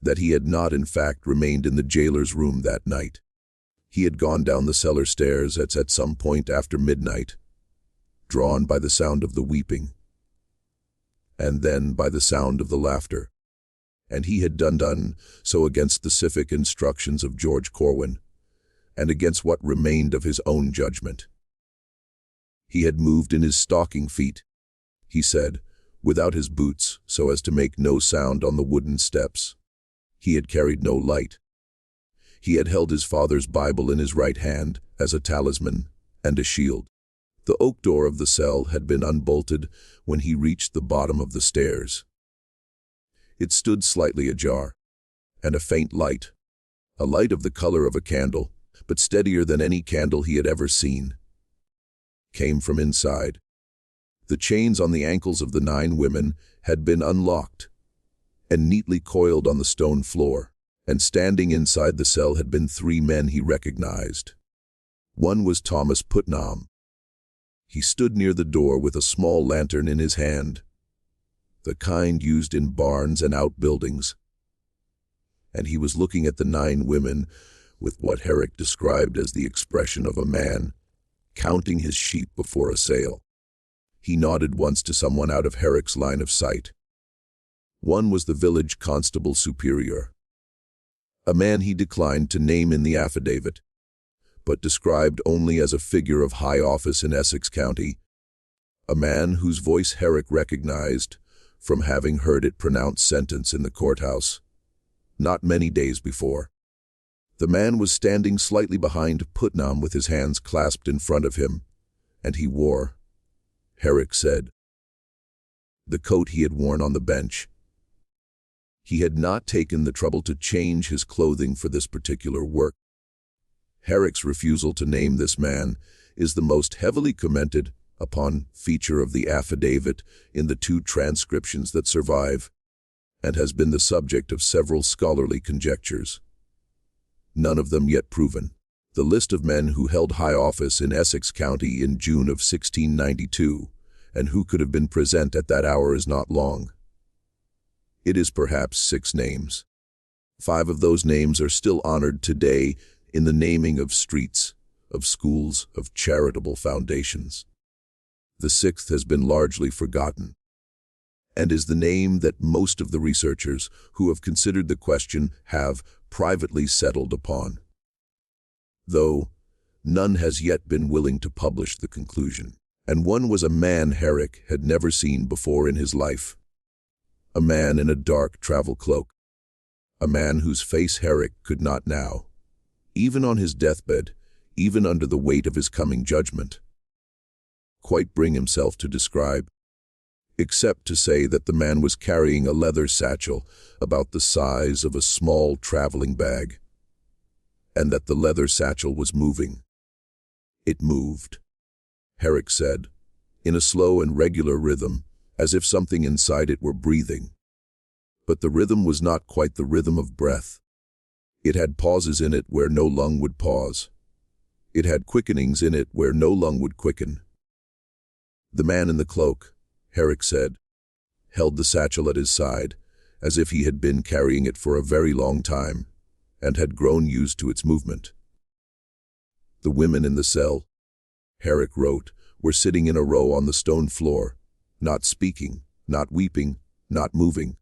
that he had not in fact remained in the jailer's room that night. He had gone down the cellar stairs at some point after midnight, drawn by the sound of the weeping, and then by the sound of the laughter, and he had done so against the civic instructions of George Corwin, and against what remained of his own judgment. He had moved in his stocking feet, he said, without his boots, so as to make no sound on the wooden steps. He had carried no light. He had held his father's Bible in his right hand as a talisman and a shield. The oak door of the cell had been unbolted when he reached the bottom of the stairs. It stood slightly ajar, and a faint light, a light of the color of a candle, but steadier than any candle he had ever seen, came from inside. The chains on the ankles of the 9 women had been unlocked and neatly coiled on the stone floor, and standing inside the cell had been 3 men he recognized. One was Thomas Putnam. He stood near the door with a small lantern in his hand, the kind used in barns and outbuildings, and he was looking at the 9 women with what Herrick described as the expression of a man counting his sheep before a sale. He nodded once to someone out of Herrick's line of sight. One was the village constable superior, a man he declined to name in the affidavit, but described only as a figure of high office in Essex County, a man whose voice Herrick recognized from having heard it pronounce sentence in the courthouse not many days before. The man was standing slightly behind Putnam with his hands clasped in front of him, and he wore, Herrick said, the coat he had worn on the bench. He had not taken the trouble to change his clothing for this particular work. Herrick's refusal to name this man is the most heavily commented upon feature of the affidavit in the 2 transcriptions that survive, and has been the subject of several scholarly conjectures, none of them yet proven. The list of men who held high office in Essex County in June of 1692, and who could have been present at that hour, is not long. It is perhaps 6 names. 5 of those names are still honored today in the naming of streets, of schools, of charitable foundations. The 6th has been largely forgotten, and is the name that most of the researchers who have considered the question have privately settled upon, though none has yet been willing to publish the conclusion. And one was a man Herrick had never seen before in his life, a man in a dark travel cloak, a man whose face Herrick could not now, even on his deathbed, even under the weight of his coming judgment, quite bring himself to describe, except to say that the man was carrying a leather satchel about the size of a small traveling bag, and that the leather satchel was moving. It moved, Herrick said, in a slow and regular rhythm, as if something inside it were breathing. But the rhythm was not quite the rhythm of breath. It had pauses in it where no lung would pause. It had quickenings in it where no lung would quicken. The man in the cloak, Herrick said, held the satchel at his side, as if he had been carrying it for a very long time, and had grown used to its movement. The women in the cell, Herrick wrote, were sitting in a row on the stone floor, not speaking, not weeping, not moving.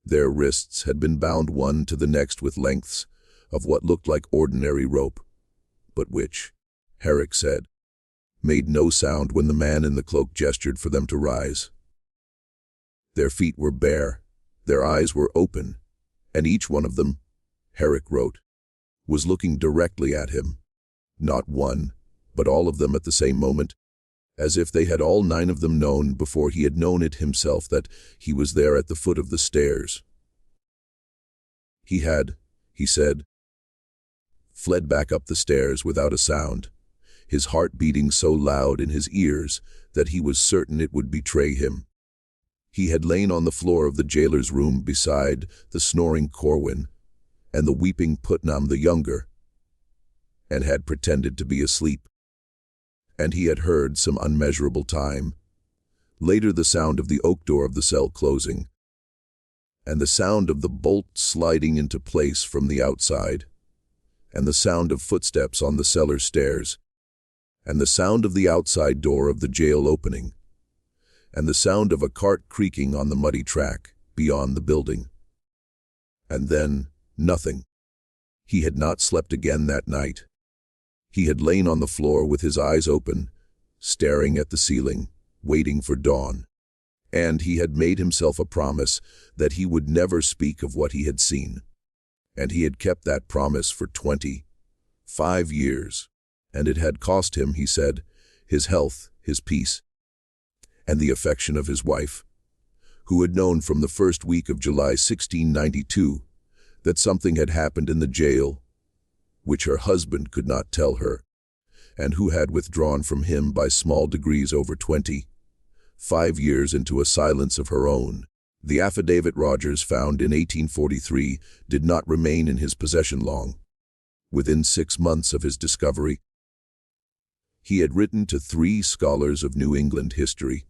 Their wrists had been bound one to the next with lengths of what looked like ordinary rope, but which, Herrick said, made no sound when the man in the cloak gestured for them to rise. Their feet were bare, their eyes were open, and each one of them, Herrick wrote, was looking directly at him, Not one, but all of them at the same moment, as if they had all 9 of them known before he had known it himself that he was there at the foot of the stairs. He had, he said, fled back up the stairs without a sound, his heart beating so loud in his ears that he was certain it would betray him. He had lain on the floor of the jailer's room beside the snoring Corwin and the weeping Putnam the younger, and had pretended to be asleep. And he had heard some unmeasurable time. Later the sound of the oak door of the cell closing, and the sound of the bolt sliding into place from the outside, and the sound of footsteps on the cellar stairs, and the sound of the outside door of the jail opening, and the sound of a cart creaking on the muddy track beyond the building. And then, nothing. He had not slept again that night. He had lain on the floor with his eyes open, staring at the ceiling, waiting for dawn. And he had made himself a promise that he would never speak of what he had seen. And he had kept that promise for 25 years. And it had cost him, he said, his health, his peace, and the affection of his wife, who had known from the first week of July 1692 that something had happened in the jail which her husband could not tell her, and who had withdrawn from him by small degrees over 25 years into a silence of her own. The affidavit Rogers found in 1843 did not remain in his possession long. Within 6 months of his discovery, he had written to 3 scholars of New England history,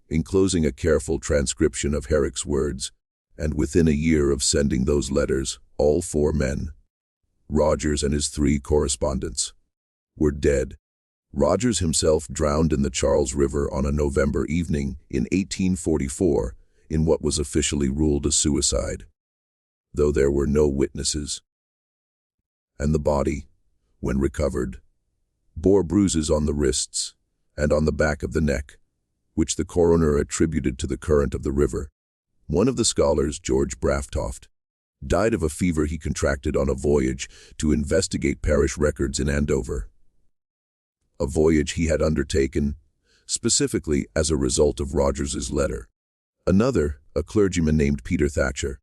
enclosing a careful transcription of Herrick's words, and within a year of sending those letters, all 4 men, Rogers and his 3 correspondents, were dead. Rogers himself drowned in the Charles River on a November evening in 1844 in what was officially ruled a suicide, though there were no witnesses. And the body, when recovered, bore bruises on the wrists and on the back of the neck, which the coroner attributed to the current of the river. One of the scholars, George Braftoft, died of a fever he contracted on a voyage to investigate parish records in Andover, a voyage he had undertaken specifically as a result of Rogers's letter. Another, a clergyman named Peter Thatcher,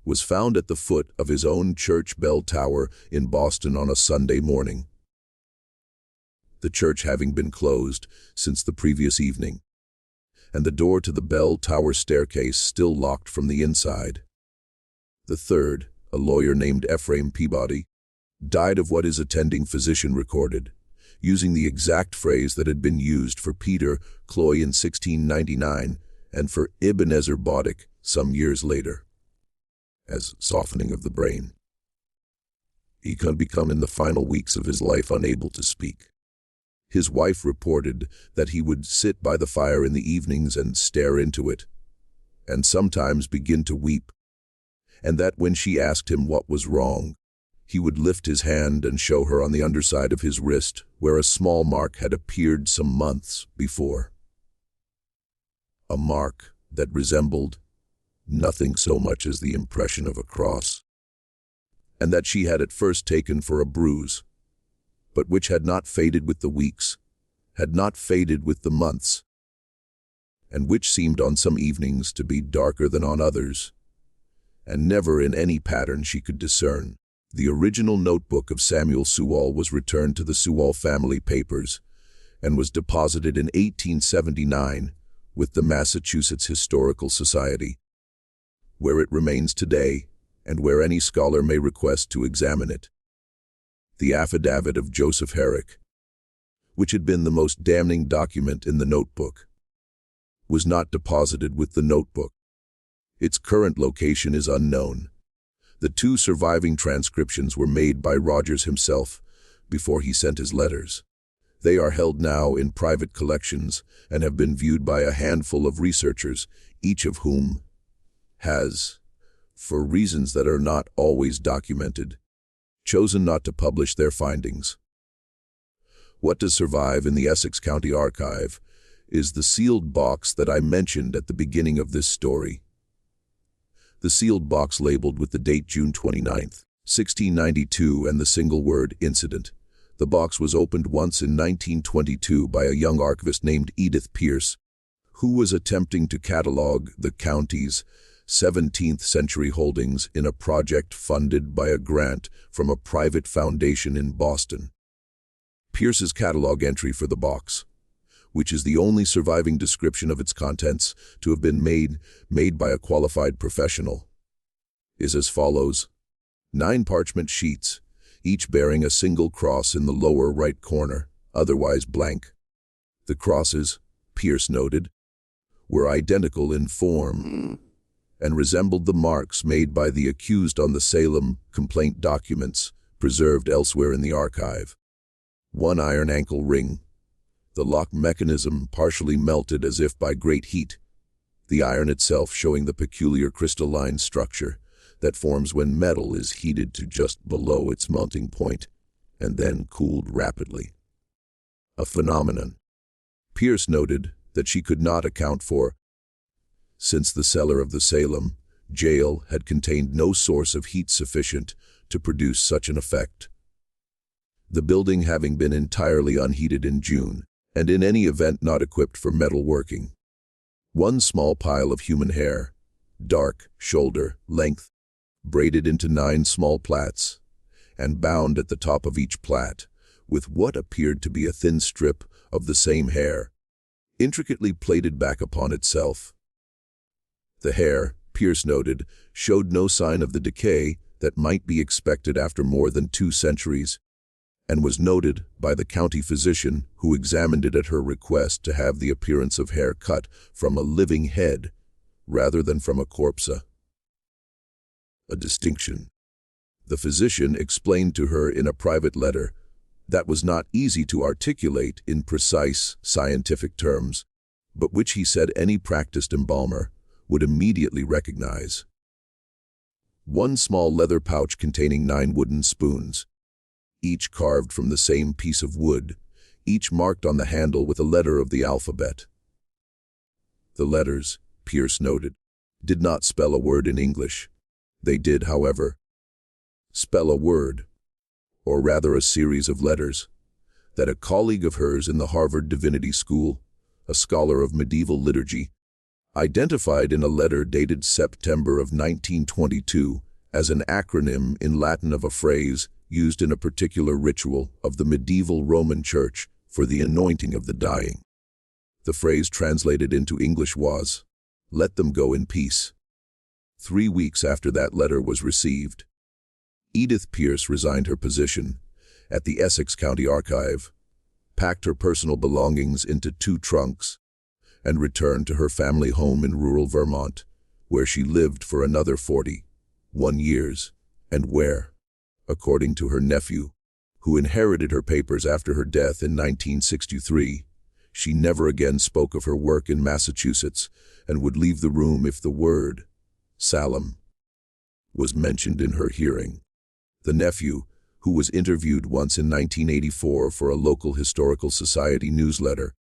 was found at the foot of his own church bell tower in Boston on a Sunday morning, the church having been closed since the previous evening, and the door to the bell tower staircase still locked from the inside. The third, a lawyer named Ephraim Peabody, died of what his attending physician recorded, using the exact phrase that had been used for Peter Cloy in 1699 and for Ebenezer Boddick some years later, as softening of the brain. He could become in the final weeks of his life unable to speak. His wife reported that he would sit by the fire in the evenings and stare into it, and sometimes begin to weep, and that when she asked him what was wrong, he would lift his hand and show her on the underside of his wrist where a small mark had appeared some months before. A mark that resembled nothing so much as the impression of a cross, and that she had at first taken for a bruise, but which had not faded with the weeks, had not faded with the months, and which seemed on some evenings to be darker than on others, and never in any pattern she could discern. The original notebook of Samuel Sewall was returned to the Sewall family papers and was deposited in 1879 with the Massachusetts Historical Society, where it remains today and where any scholar may request to examine it. The affidavit of Joseph Herrick, which had been the most damning document in the notebook, was not deposited with the notebook. Its current location is unknown. The 2 surviving transcriptions were made by Rogers himself before he sent his letters. They are held now in private collections and have been viewed by a handful of researchers, each of whom has, for reasons that are not always documented, chosen not to publish their findings. What does survive in the Essex County Archive is the sealed box that I mentioned at the beginning of this story. The sealed box labeled with the date June 29, 1692 and the single word incident, The box was opened once in 1922 by a young archivist named Edith Pierce, who was attempting to catalog the county's 17th-century holdings in a project funded by a grant from a private foundation in Boston. Pierce's catalog entry for the box, which is the only surviving description of its contents to have been made by a qualified professional, is as follows: 9 parchment sheets, each bearing a single cross in the lower right corner, otherwise blank. The crosses, Pierce noted, were identical in form and resembled the marks made by the accused on the Salem complaint documents preserved elsewhere in the archive. 1 iron ankle ring, the lock mechanism partially melted as if by great heat, the iron itself showing the peculiar crystalline structure that forms when metal is heated to just below its melting point and then cooled rapidly. A phenomenon Pierce noted that she could not account for, since the cellar of the Salem jail had contained no source of heat sufficient to produce such an effect. The building having been entirely unheated in June, and in any event not equipped for metal working. 1 small pile of human hair, dark, shoulder length, braided into 9 small plaits, and bound at the top of each plait with what appeared to be a thin strip of the same hair, intricately plaited back upon itself. The hair, Pierce noted, showed no sign of the decay that might be expected after more than 2 centuries, and was noted by the county physician who examined it at her request to have the appearance of hair cut from a living head rather than from a corpse. A distinction. The physician explained to her in a private letter that was not easy to articulate in precise scientific terms, but which he said any practiced embalmer would immediately recognize. 1 small leather pouch containing 9 wooden spoons, each carved from the same piece of wood, each marked on the handle with a letter of the alphabet. The letters, Pierce noted, did not spell a word in English. They did, however, spell a word, or rather a series of letters, that a colleague of hers in the Harvard Divinity School, a scholar of medieval liturgy, identified in a letter dated September of 1922 as an acronym in Latin of a phrase used in a particular ritual of the medieval Roman Church for the anointing of the dying. The phrase translated into English was, "Let them go in peace." 3 weeks after that letter was received, Edith Pierce resigned her position at the Essex County Archive, packed her personal belongings into 2 trunks, and returned to her family home in rural Vermont, where she lived for another 41 years, and where, according to her nephew, who inherited her papers after her death in 1963, she never again spoke of her work in Massachusetts and would leave the room if the word Salem was mentioned in her hearing. The nephew, who was interviewed once in 1984 for a local historical society newsletter,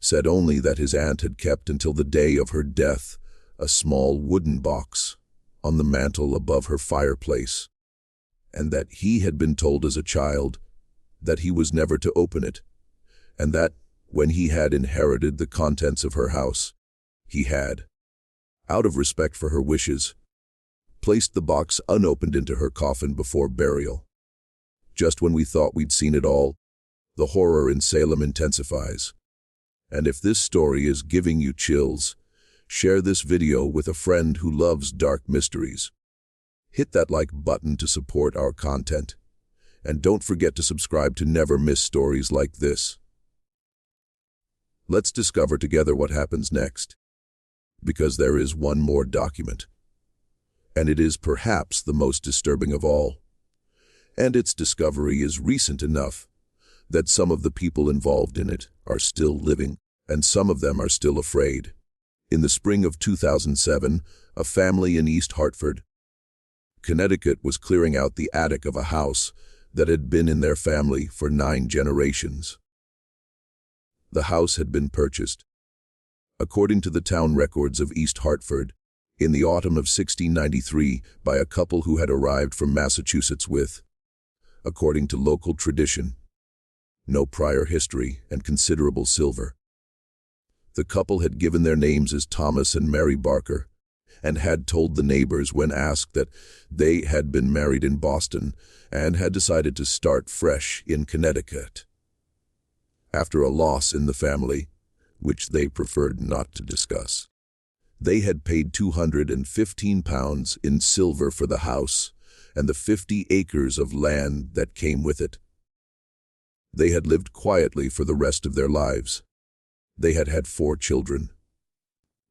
said only that his aunt had kept until the day of her death a small wooden box on the mantel above her fireplace, and that he had been told as a child that he was never to open it, and that, when he had inherited the contents of her house, he had, out of respect for her wishes, placed the box unopened into her coffin before burial. Just when we thought we'd seen it all, the horror in Salem intensifies. And if this story is giving you chills, share this video with a friend who loves dark mysteries. Hit that like button to support our content, and don't forget to subscribe to never miss stories like this. Let's discover together what happens next, because there is one more document, and it is perhaps the most disturbing of all, and its discovery is recent enough that some of the people involved in it are still living, and some of them are still afraid. In the spring of 2007, a family in East Hartford, Connecticut, was clearing out the attic of a house that had been in their family for 9 generations. The house had been purchased, according to the town records of East Hartford, in the autumn of 1693 by a couple who had arrived from Massachusetts with, according to local tradition, no prior history, and considerable silver. The couple had given their names as Thomas and Mary Barker, and had told the neighbors when asked that they had been married in Boston and had decided to start fresh in Connecticut. After a loss in the family, which they preferred not to discuss, they had paid £215 in silver for the house and the 50 acres of land that came with it. They had lived quietly for the rest of their lives. They had had 4 children.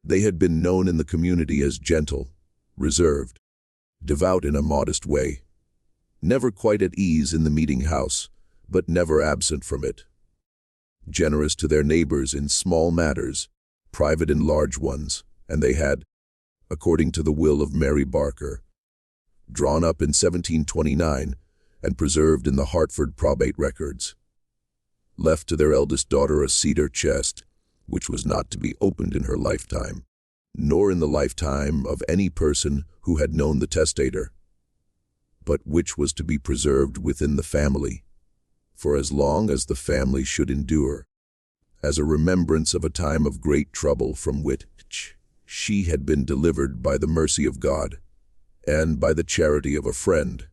They had been known in the community as gentle, reserved, devout in a modest way, never quite at ease in the meeting house, but never absent from it. Generous to their neighbors in small matters, private in large ones, and they had, according to the will of Mary Barker, drawn up in 1729 and preserved in the Hartford probate records, left to their eldest daughter a cedar chest, which was not to be opened in her lifetime, nor in the lifetime of any person who had known the testator, but which was to be preserved within the family, for as long as the family should endure, as a remembrance of a time of great trouble from which she had been delivered by the mercy of God, and by the charity of a friend,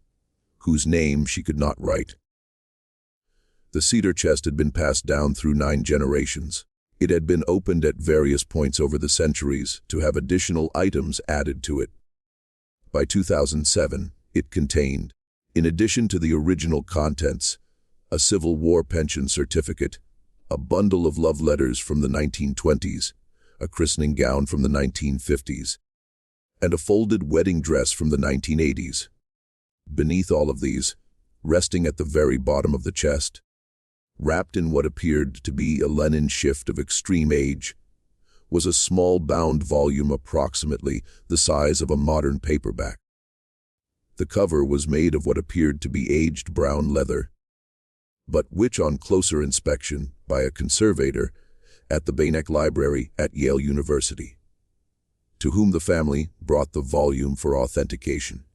whose name she could not write. The cedar chest had been passed down through 9 generations. It had been opened at various points over the centuries to have additional items added to it. By 2007, it contained, in addition to the original contents, a Civil War pension certificate, a bundle of love letters from the 1920s, a christening gown from the 1950s, and a folded wedding dress from the 1980s. Beneath all of these, resting at the very bottom of the chest, wrapped in what appeared to be a linen shift of extreme age, was a small bound volume approximately the size of a modern paperback. The cover was made of what appeared to be aged brown leather, but which on closer inspection by a conservator at the Bainec Library at Yale University, to whom the family brought the volume for authentication,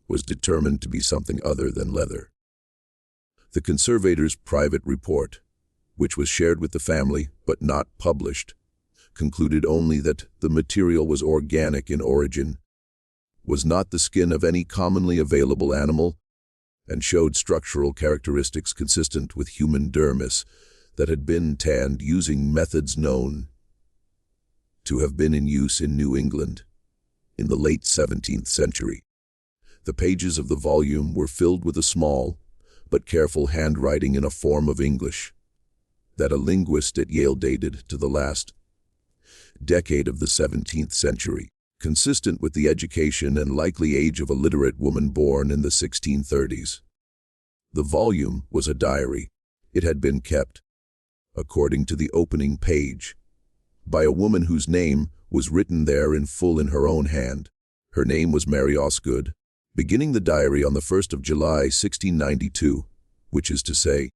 was determined to be something other than leather. The conservator's private report, which was shared with the family but not published, concluded only that the material was organic in origin, was not the skin of any commonly available animal, and showed structural characteristics consistent with human dermis that had been tanned using methods known to have been in use in New England in the late 17th century. The pages of the volume were filled with a small but careful handwriting in a form of English that a linguist at Yale dated to the last decade of the 17th century, consistent with the education and likely age of a literate woman born in the 1630s. The volume was a diary. It had been kept, according to the opening page, by a woman whose name was written there in full in her own hand. Her name was Mary Osgood, beginning the diary on the 1st of July, 1692, which is to say,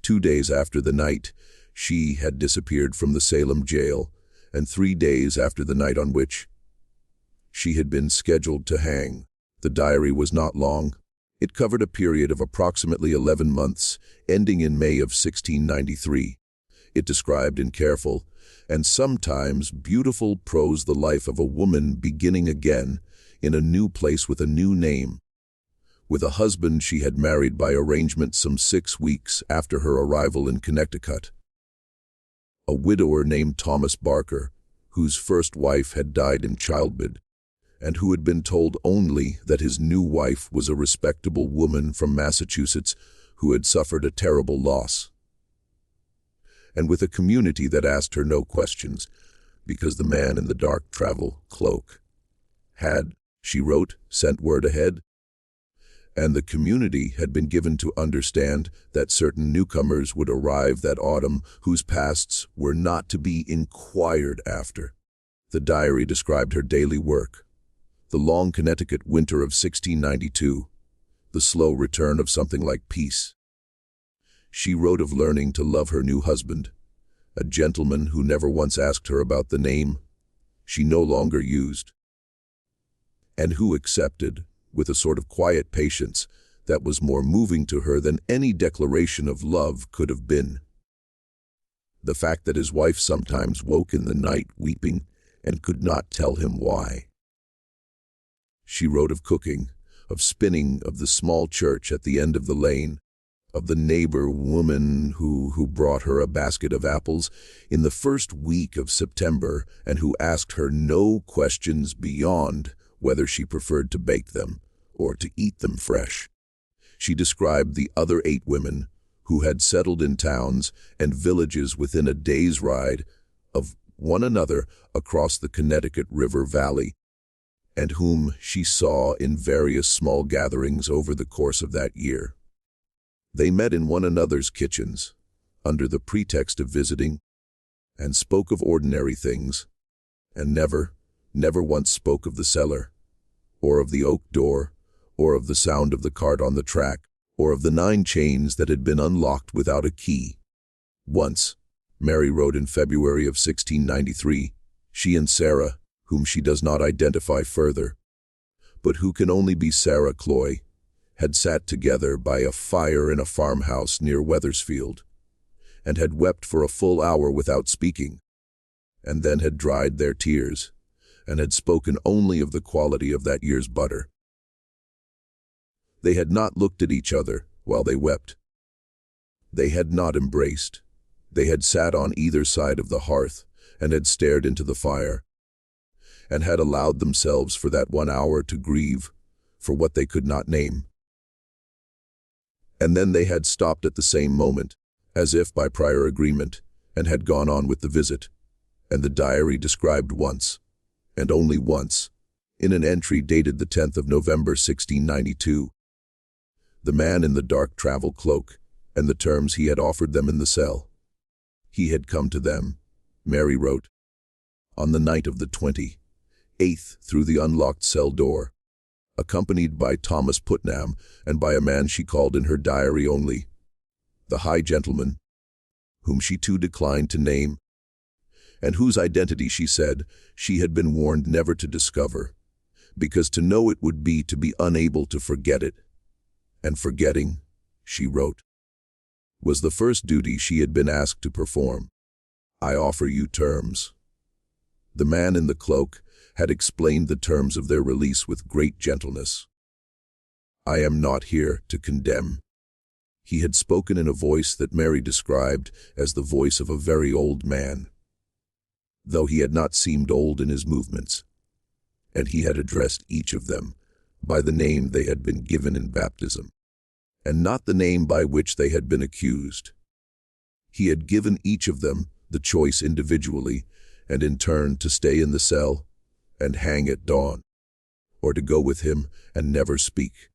2 days after the night she had disappeared from the Salem jail, and 3 days after the night on which she had been scheduled to hang. The diary was not long. It covered a period of approximately 11 months, ending in May of 1693. It described in careful and sometimes beautiful prose the life of a woman beginning again in a new place with a new name, with a husband she had married by arrangement some 6 weeks after her arrival in Connecticut, a widower named Thomas Barker, whose first wife had died in childbed, and who had been told only that his new wife was a respectable woman from Massachusetts who had suffered a terrible loss, and with a community that asked her no questions, because the man in the dark travel cloak had, she wrote, sent word ahead, and the community had been given to understand that certain newcomers would arrive that autumn whose pasts were not to be inquired after. The diary described her daily work, the long Connecticut winter of 1692, the slow return of something like peace. She wrote of learning to love her new husband, a gentleman who never once asked her about the name she no longer used, and who accepted, with a sort of quiet patience, that was more moving to her than any declaration of love could have been. The fact that his wife sometimes woke in the night weeping and could not tell him why. She wrote of cooking, of spinning, of the small church at the end of the lane, of the neighbor woman who brought her a basket of apples in the first week of September and who asked her no questions beyond whether she preferred to bake them or to eat them fresh. She described the other 8 women who had settled in towns and villages within a day's ride of one another across the Connecticut River Valley, and whom she saw in various small gatherings over the course of that year. They met in one another's kitchens, under the pretext of visiting, and spoke of ordinary things, and never once spoke of the cellar, or of the oak door, or of the sound of the cart on the track, or of the 9 chains that had been unlocked without a key. Once, Mary wrote in February of 1693, she and Sarah, whom she does not identify further, but who can only be Sarah Cloy, had sat together by a fire in a farmhouse near Wethersfield, and had wept for a full hour without speaking, and then had dried their tears, and had spoken only of the quality of that year's butter. They had not looked at each other while they wept. They had not embraced. They had sat on either side of the hearth and had stared into the fire, and had allowed themselves for that 1 hour to grieve for what they could not name. And then they had stopped at the same moment, as if by prior agreement, and had gone on with the visit, and the diary described once, and only once, in an entry dated the 10th of November 1692, the man in the dark travel cloak, and the terms he had offered them in the cell. He had come to them, Mary wrote, on the night of the 28th through the unlocked cell door, accompanied by Thomas Putnam and by a man she called in her diary only the high gentleman, whom she too declined to name, and whose identity, she said, she had been warned never to discover, because to know it would be to be unable to forget it, and forgetting, she wrote, was the first duty she had been asked to perform. I offer you terms. The man in the cloak had explained the terms of their release with great gentleness. I am not here to condemn. He had spoken in a voice that Mary described as the voice of a very old man, though he had not seemed old in his movements, and he had addressed each of them by the name they had been given in baptism, and not the name by which they had been accused. He had given each of them the choice individually and in turn to stay in the cell and hang at dawn, or to go with him and never speak,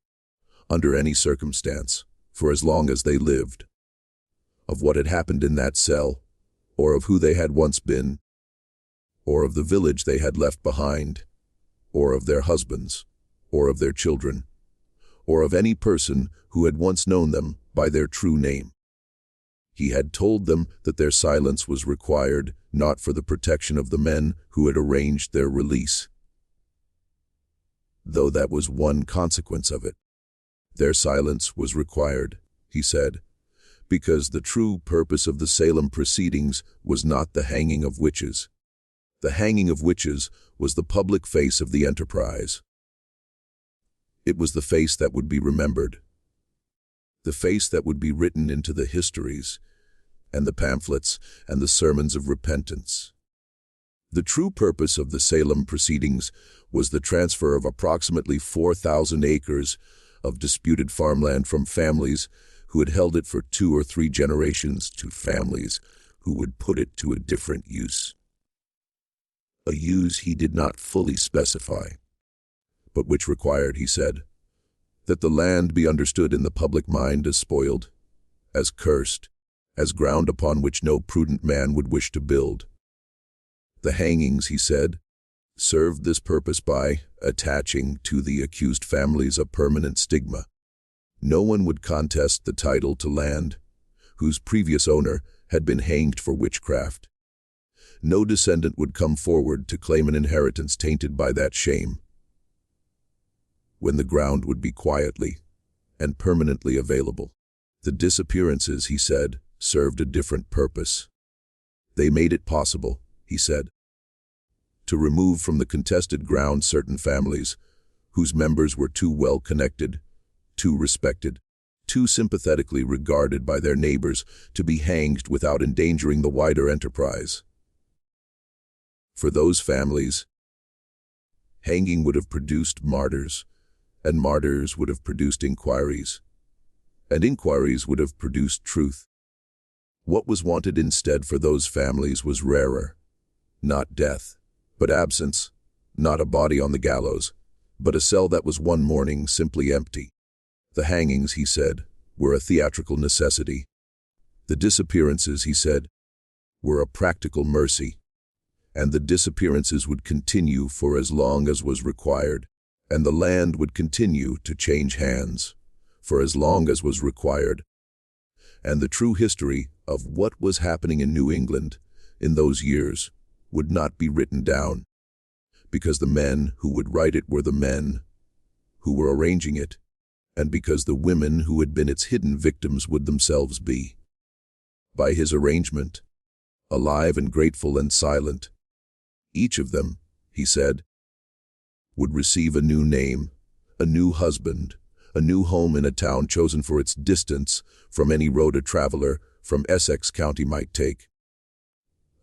under any circumstance, for as long as they lived, of what had happened in that cell, or of who they had once been, or of the village they had left behind, or of their husbands, or of their children, or of any person who had once known them by their true name. He had told them that their silence was required not for the protection of the men who had arranged their release, though that was one consequence of it. Their silence was required, he said, because the true purpose of the Salem proceedings was not the hanging of witches. The hanging of witches was the public face of the enterprise. It was the face that would be remembered, the face that would be written into the histories and the pamphlets and the sermons of repentance. The true purpose of the Salem proceedings was the transfer of approximately 4,000 acres of disputed farmland from families who had held it for 2 or 3 generations to families who would put it to a different use. A use he did not fully specify, but which required, he said, that the land be understood in the public mind as spoiled, as cursed, as ground upon which no prudent man would wish to build. The hangings, he said, served this purpose by attaching to the accused families a permanent stigma. No one would contest the title to land whose previous owner had been hanged for witchcraft. No descendant would come forward to claim an inheritance tainted by that shame. When the ground would be quietly and permanently available. The disappearances, he said, served a different purpose. They made it possible, he said, to remove from the contested ground certain families whose members were too well connected, too respected, too sympathetically regarded by their neighbors to be hanged without endangering the wider enterprise. For those families, hanging would have produced martyrs, and martyrs would have produced inquiries, and inquiries would have produced truth. What was wanted instead for those families was rarer, not death, but absence, not a body on the gallows, but a cell that was one morning simply empty. The hangings, he said, were a theatrical necessity. The disappearances, he said, were a practical mercy. And the disappearances would continue for as long as was required, and the land would continue to change hands for as long as was required. And the true history of what was happening in New England in those years would not be written down, because the men who would write it were the men who were arranging it, and because the women who had been its hidden victims would themselves be, by his arrangement, alive and grateful and silent. Each of them, he said, would receive a new name, a new husband, a new home in a town chosen for its distance from any road a traveler from Essex County might take,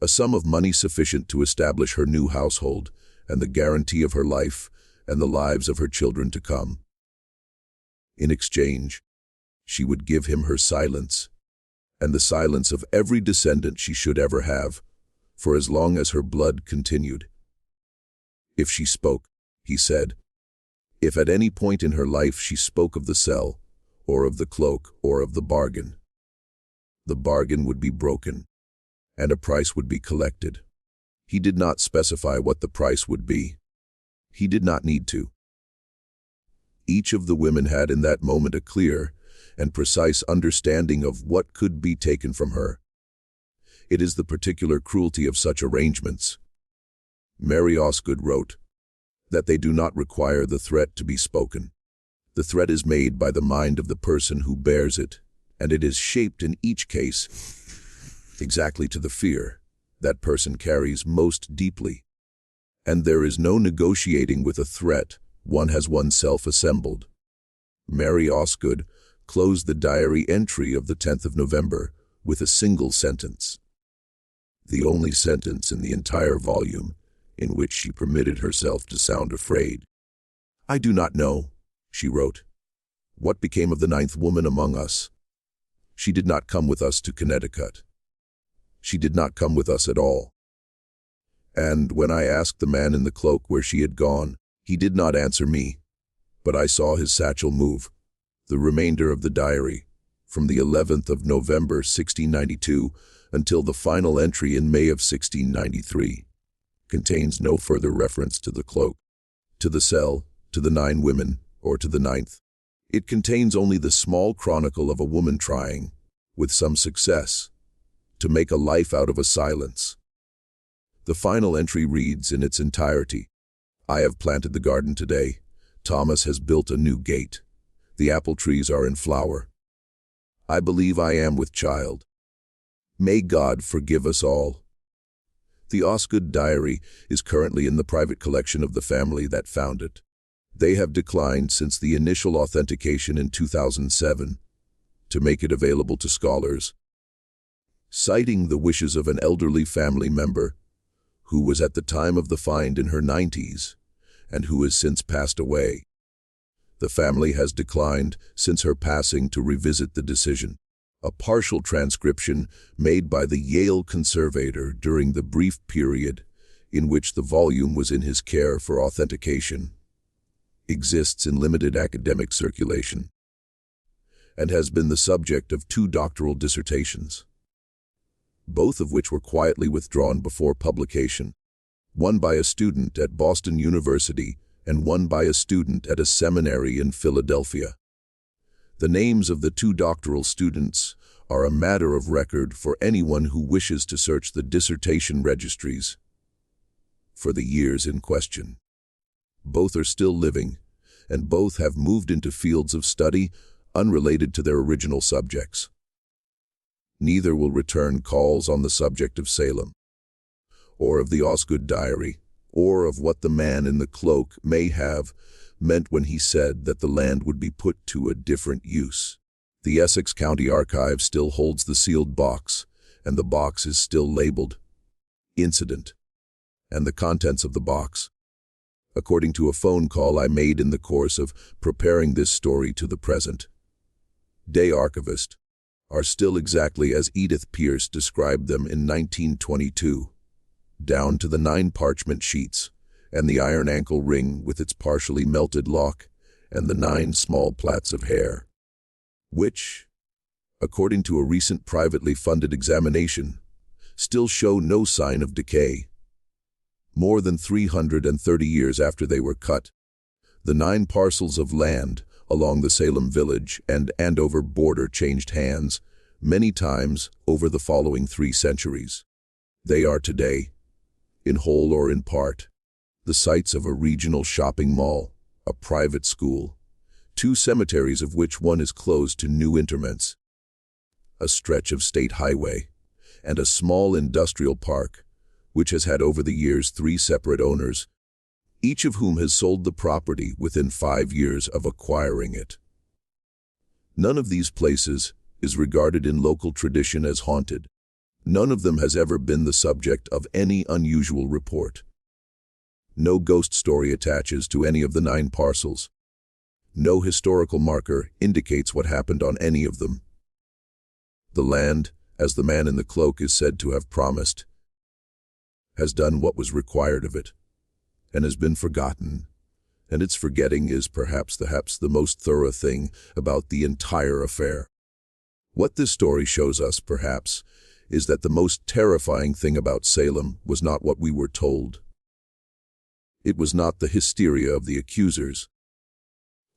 a sum of money sufficient to establish her new household and the guarantee of her life and the lives of her children to come. In exchange, she would give him her silence, and the silence of every descendant she should ever have, for as long as her blood continued. If she spoke, he said, if at any point in her life she spoke of the cell, or of the cloak, or of the bargain would be broken, and a price would be collected. He did not specify what the price would be. He did not need to. Each of the women had in that moment a clear and precise understanding of what could be taken from her. It is the particular cruelty of such arrangements, Mary Osgood wrote, that they do not require the threat to be spoken. The threat is made by the mind of the person who bears it, and it is shaped in each case exactly to the fear that person carries most deeply. And there is no negotiating with a threat one has oneself assembled. Mary Osgood closed the diary entry of the 10th of November with a single sentence, the only sentence in the entire volume in which she permitted herself to sound afraid. I do not know, she wrote, what became of the 9th woman among us. She did not come with us to Connecticut. She did not come with us at all. And when I asked the man in the cloak where she had gone, he did not answer me, but I saw his satchel move. The remainder of the diary, from the 11th of November 1692 until the final entry in May of 1693, contains no further reference to the cloak, to the cell, to the 9 women, or to the 9th. It contains only the small chronicle of a woman trying, with some success, to make a life out of a silence. The final entry reads in its entirety, I have planted the garden today. Thomas has built a new gate. The apple trees are in flower. I believe I am with child. May God forgive us all. The Osgood diary is currently in the private collection of the family that found it. They have declined since the initial authentication in 2007 to make it available to scholars, citing the wishes of an elderly family member who was at the time of the find in her 90s and who has since passed away. The family has declined since her passing to revisit the decision. A partial transcription made by the Yale conservator during the brief period in which the volume was in his care for authentication exists in limited academic circulation and has been the subject of 2 doctoral dissertations, both of which were quietly withdrawn before publication, one by a student at Boston University and one by a student at a seminary in Philadelphia. The names of the 2 doctoral students are a matter of record for anyone who wishes to search the dissertation registries for the years in question. Both are still living, and both have moved into fields of study unrelated to their original subjects. Neither will return calls on the subject of Salem, or of the Osgood diary, or of what the man in the cloak may have meant when he said that the land would be put to a different use. The Essex County Archive still holds the sealed box, and the box is still labeled Incident, and the contents of the box, according to a phone call I made in the course of preparing this story to the present day archivist, are still exactly as Edith Pierce described them in 1922, down to the 9 parchment sheets, and the iron ankle ring with its partially melted lock, and the 9 small plaits of hair, which, according to a recent privately funded examination, still show no sign of decay. More than 330 years after they were cut, the 9 parcels of land along the Salem Village and Andover border changed hands many times over the following 3 centuries. They are today, in whole or in part, the sites of a regional shopping mall, a private school, 2 cemeteries of which one is closed to new interments, a stretch of state highway, and a small industrial park, which has had over the years 3 separate owners, each of whom has sold the property within 5 years of acquiring it. None of these places is regarded in local tradition as haunted. None of them has ever been the subject of any unusual report. No ghost story attaches to any of the 9 parcels. No historical marker indicates what happened on any of them. The land, as the man in the cloak is said to have promised, has done what was required of it, and has been forgotten, and its forgetting is perhaps the most thorough thing about the entire affair. What this story shows us, perhaps, is that the most terrifying thing about Salem was not what we were told. It was not the hysteria of the accusers,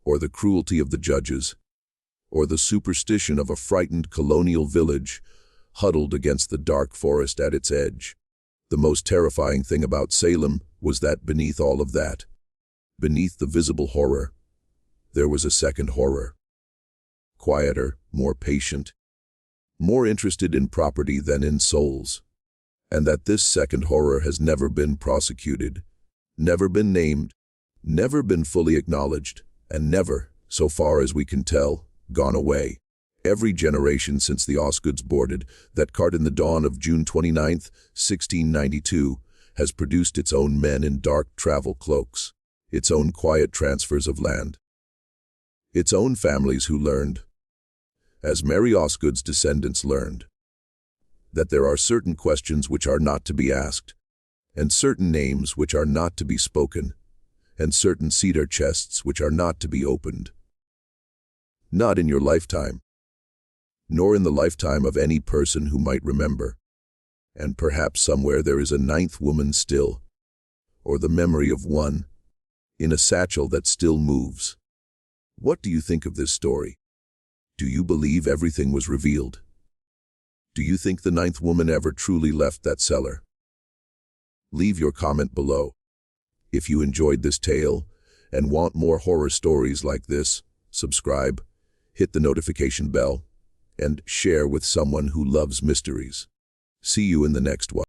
or the cruelty of the judges, or the superstition of a frightened colonial village huddled against the dark forest at its edge. The most terrifying thing about Salem was that beneath all of that, beneath the visible horror, there was a second horror. Quieter, more patient, more interested in property than in souls. And that this second horror has never been prosecuted, never been named, never been fully acknowledged, and never, so far as we can tell, gone away. Every generation since the Osgoods boarded that cart in the dawn of June 29, 1692, has produced its own men in dark travel cloaks, its own quiet transfers of land, its own families who learned, as Mary Osgood's descendants learned, that there are certain questions which are not to be asked, and certain names which are not to be spoken, and certain cedar chests which are not to be opened. Not in your lifetime, nor in the lifetime of any person who might remember. And perhaps somewhere there is a 9th woman still, or the memory of one, in a satchel that still moves. What do you think of this story? Do you believe everything was revealed? Do you think the 9th woman ever truly left that cellar? Leave your comment below. If you enjoyed this tale and want more horror stories like this, subscribe, hit the notification bell, and share with someone who loves mysteries. See you in the next one.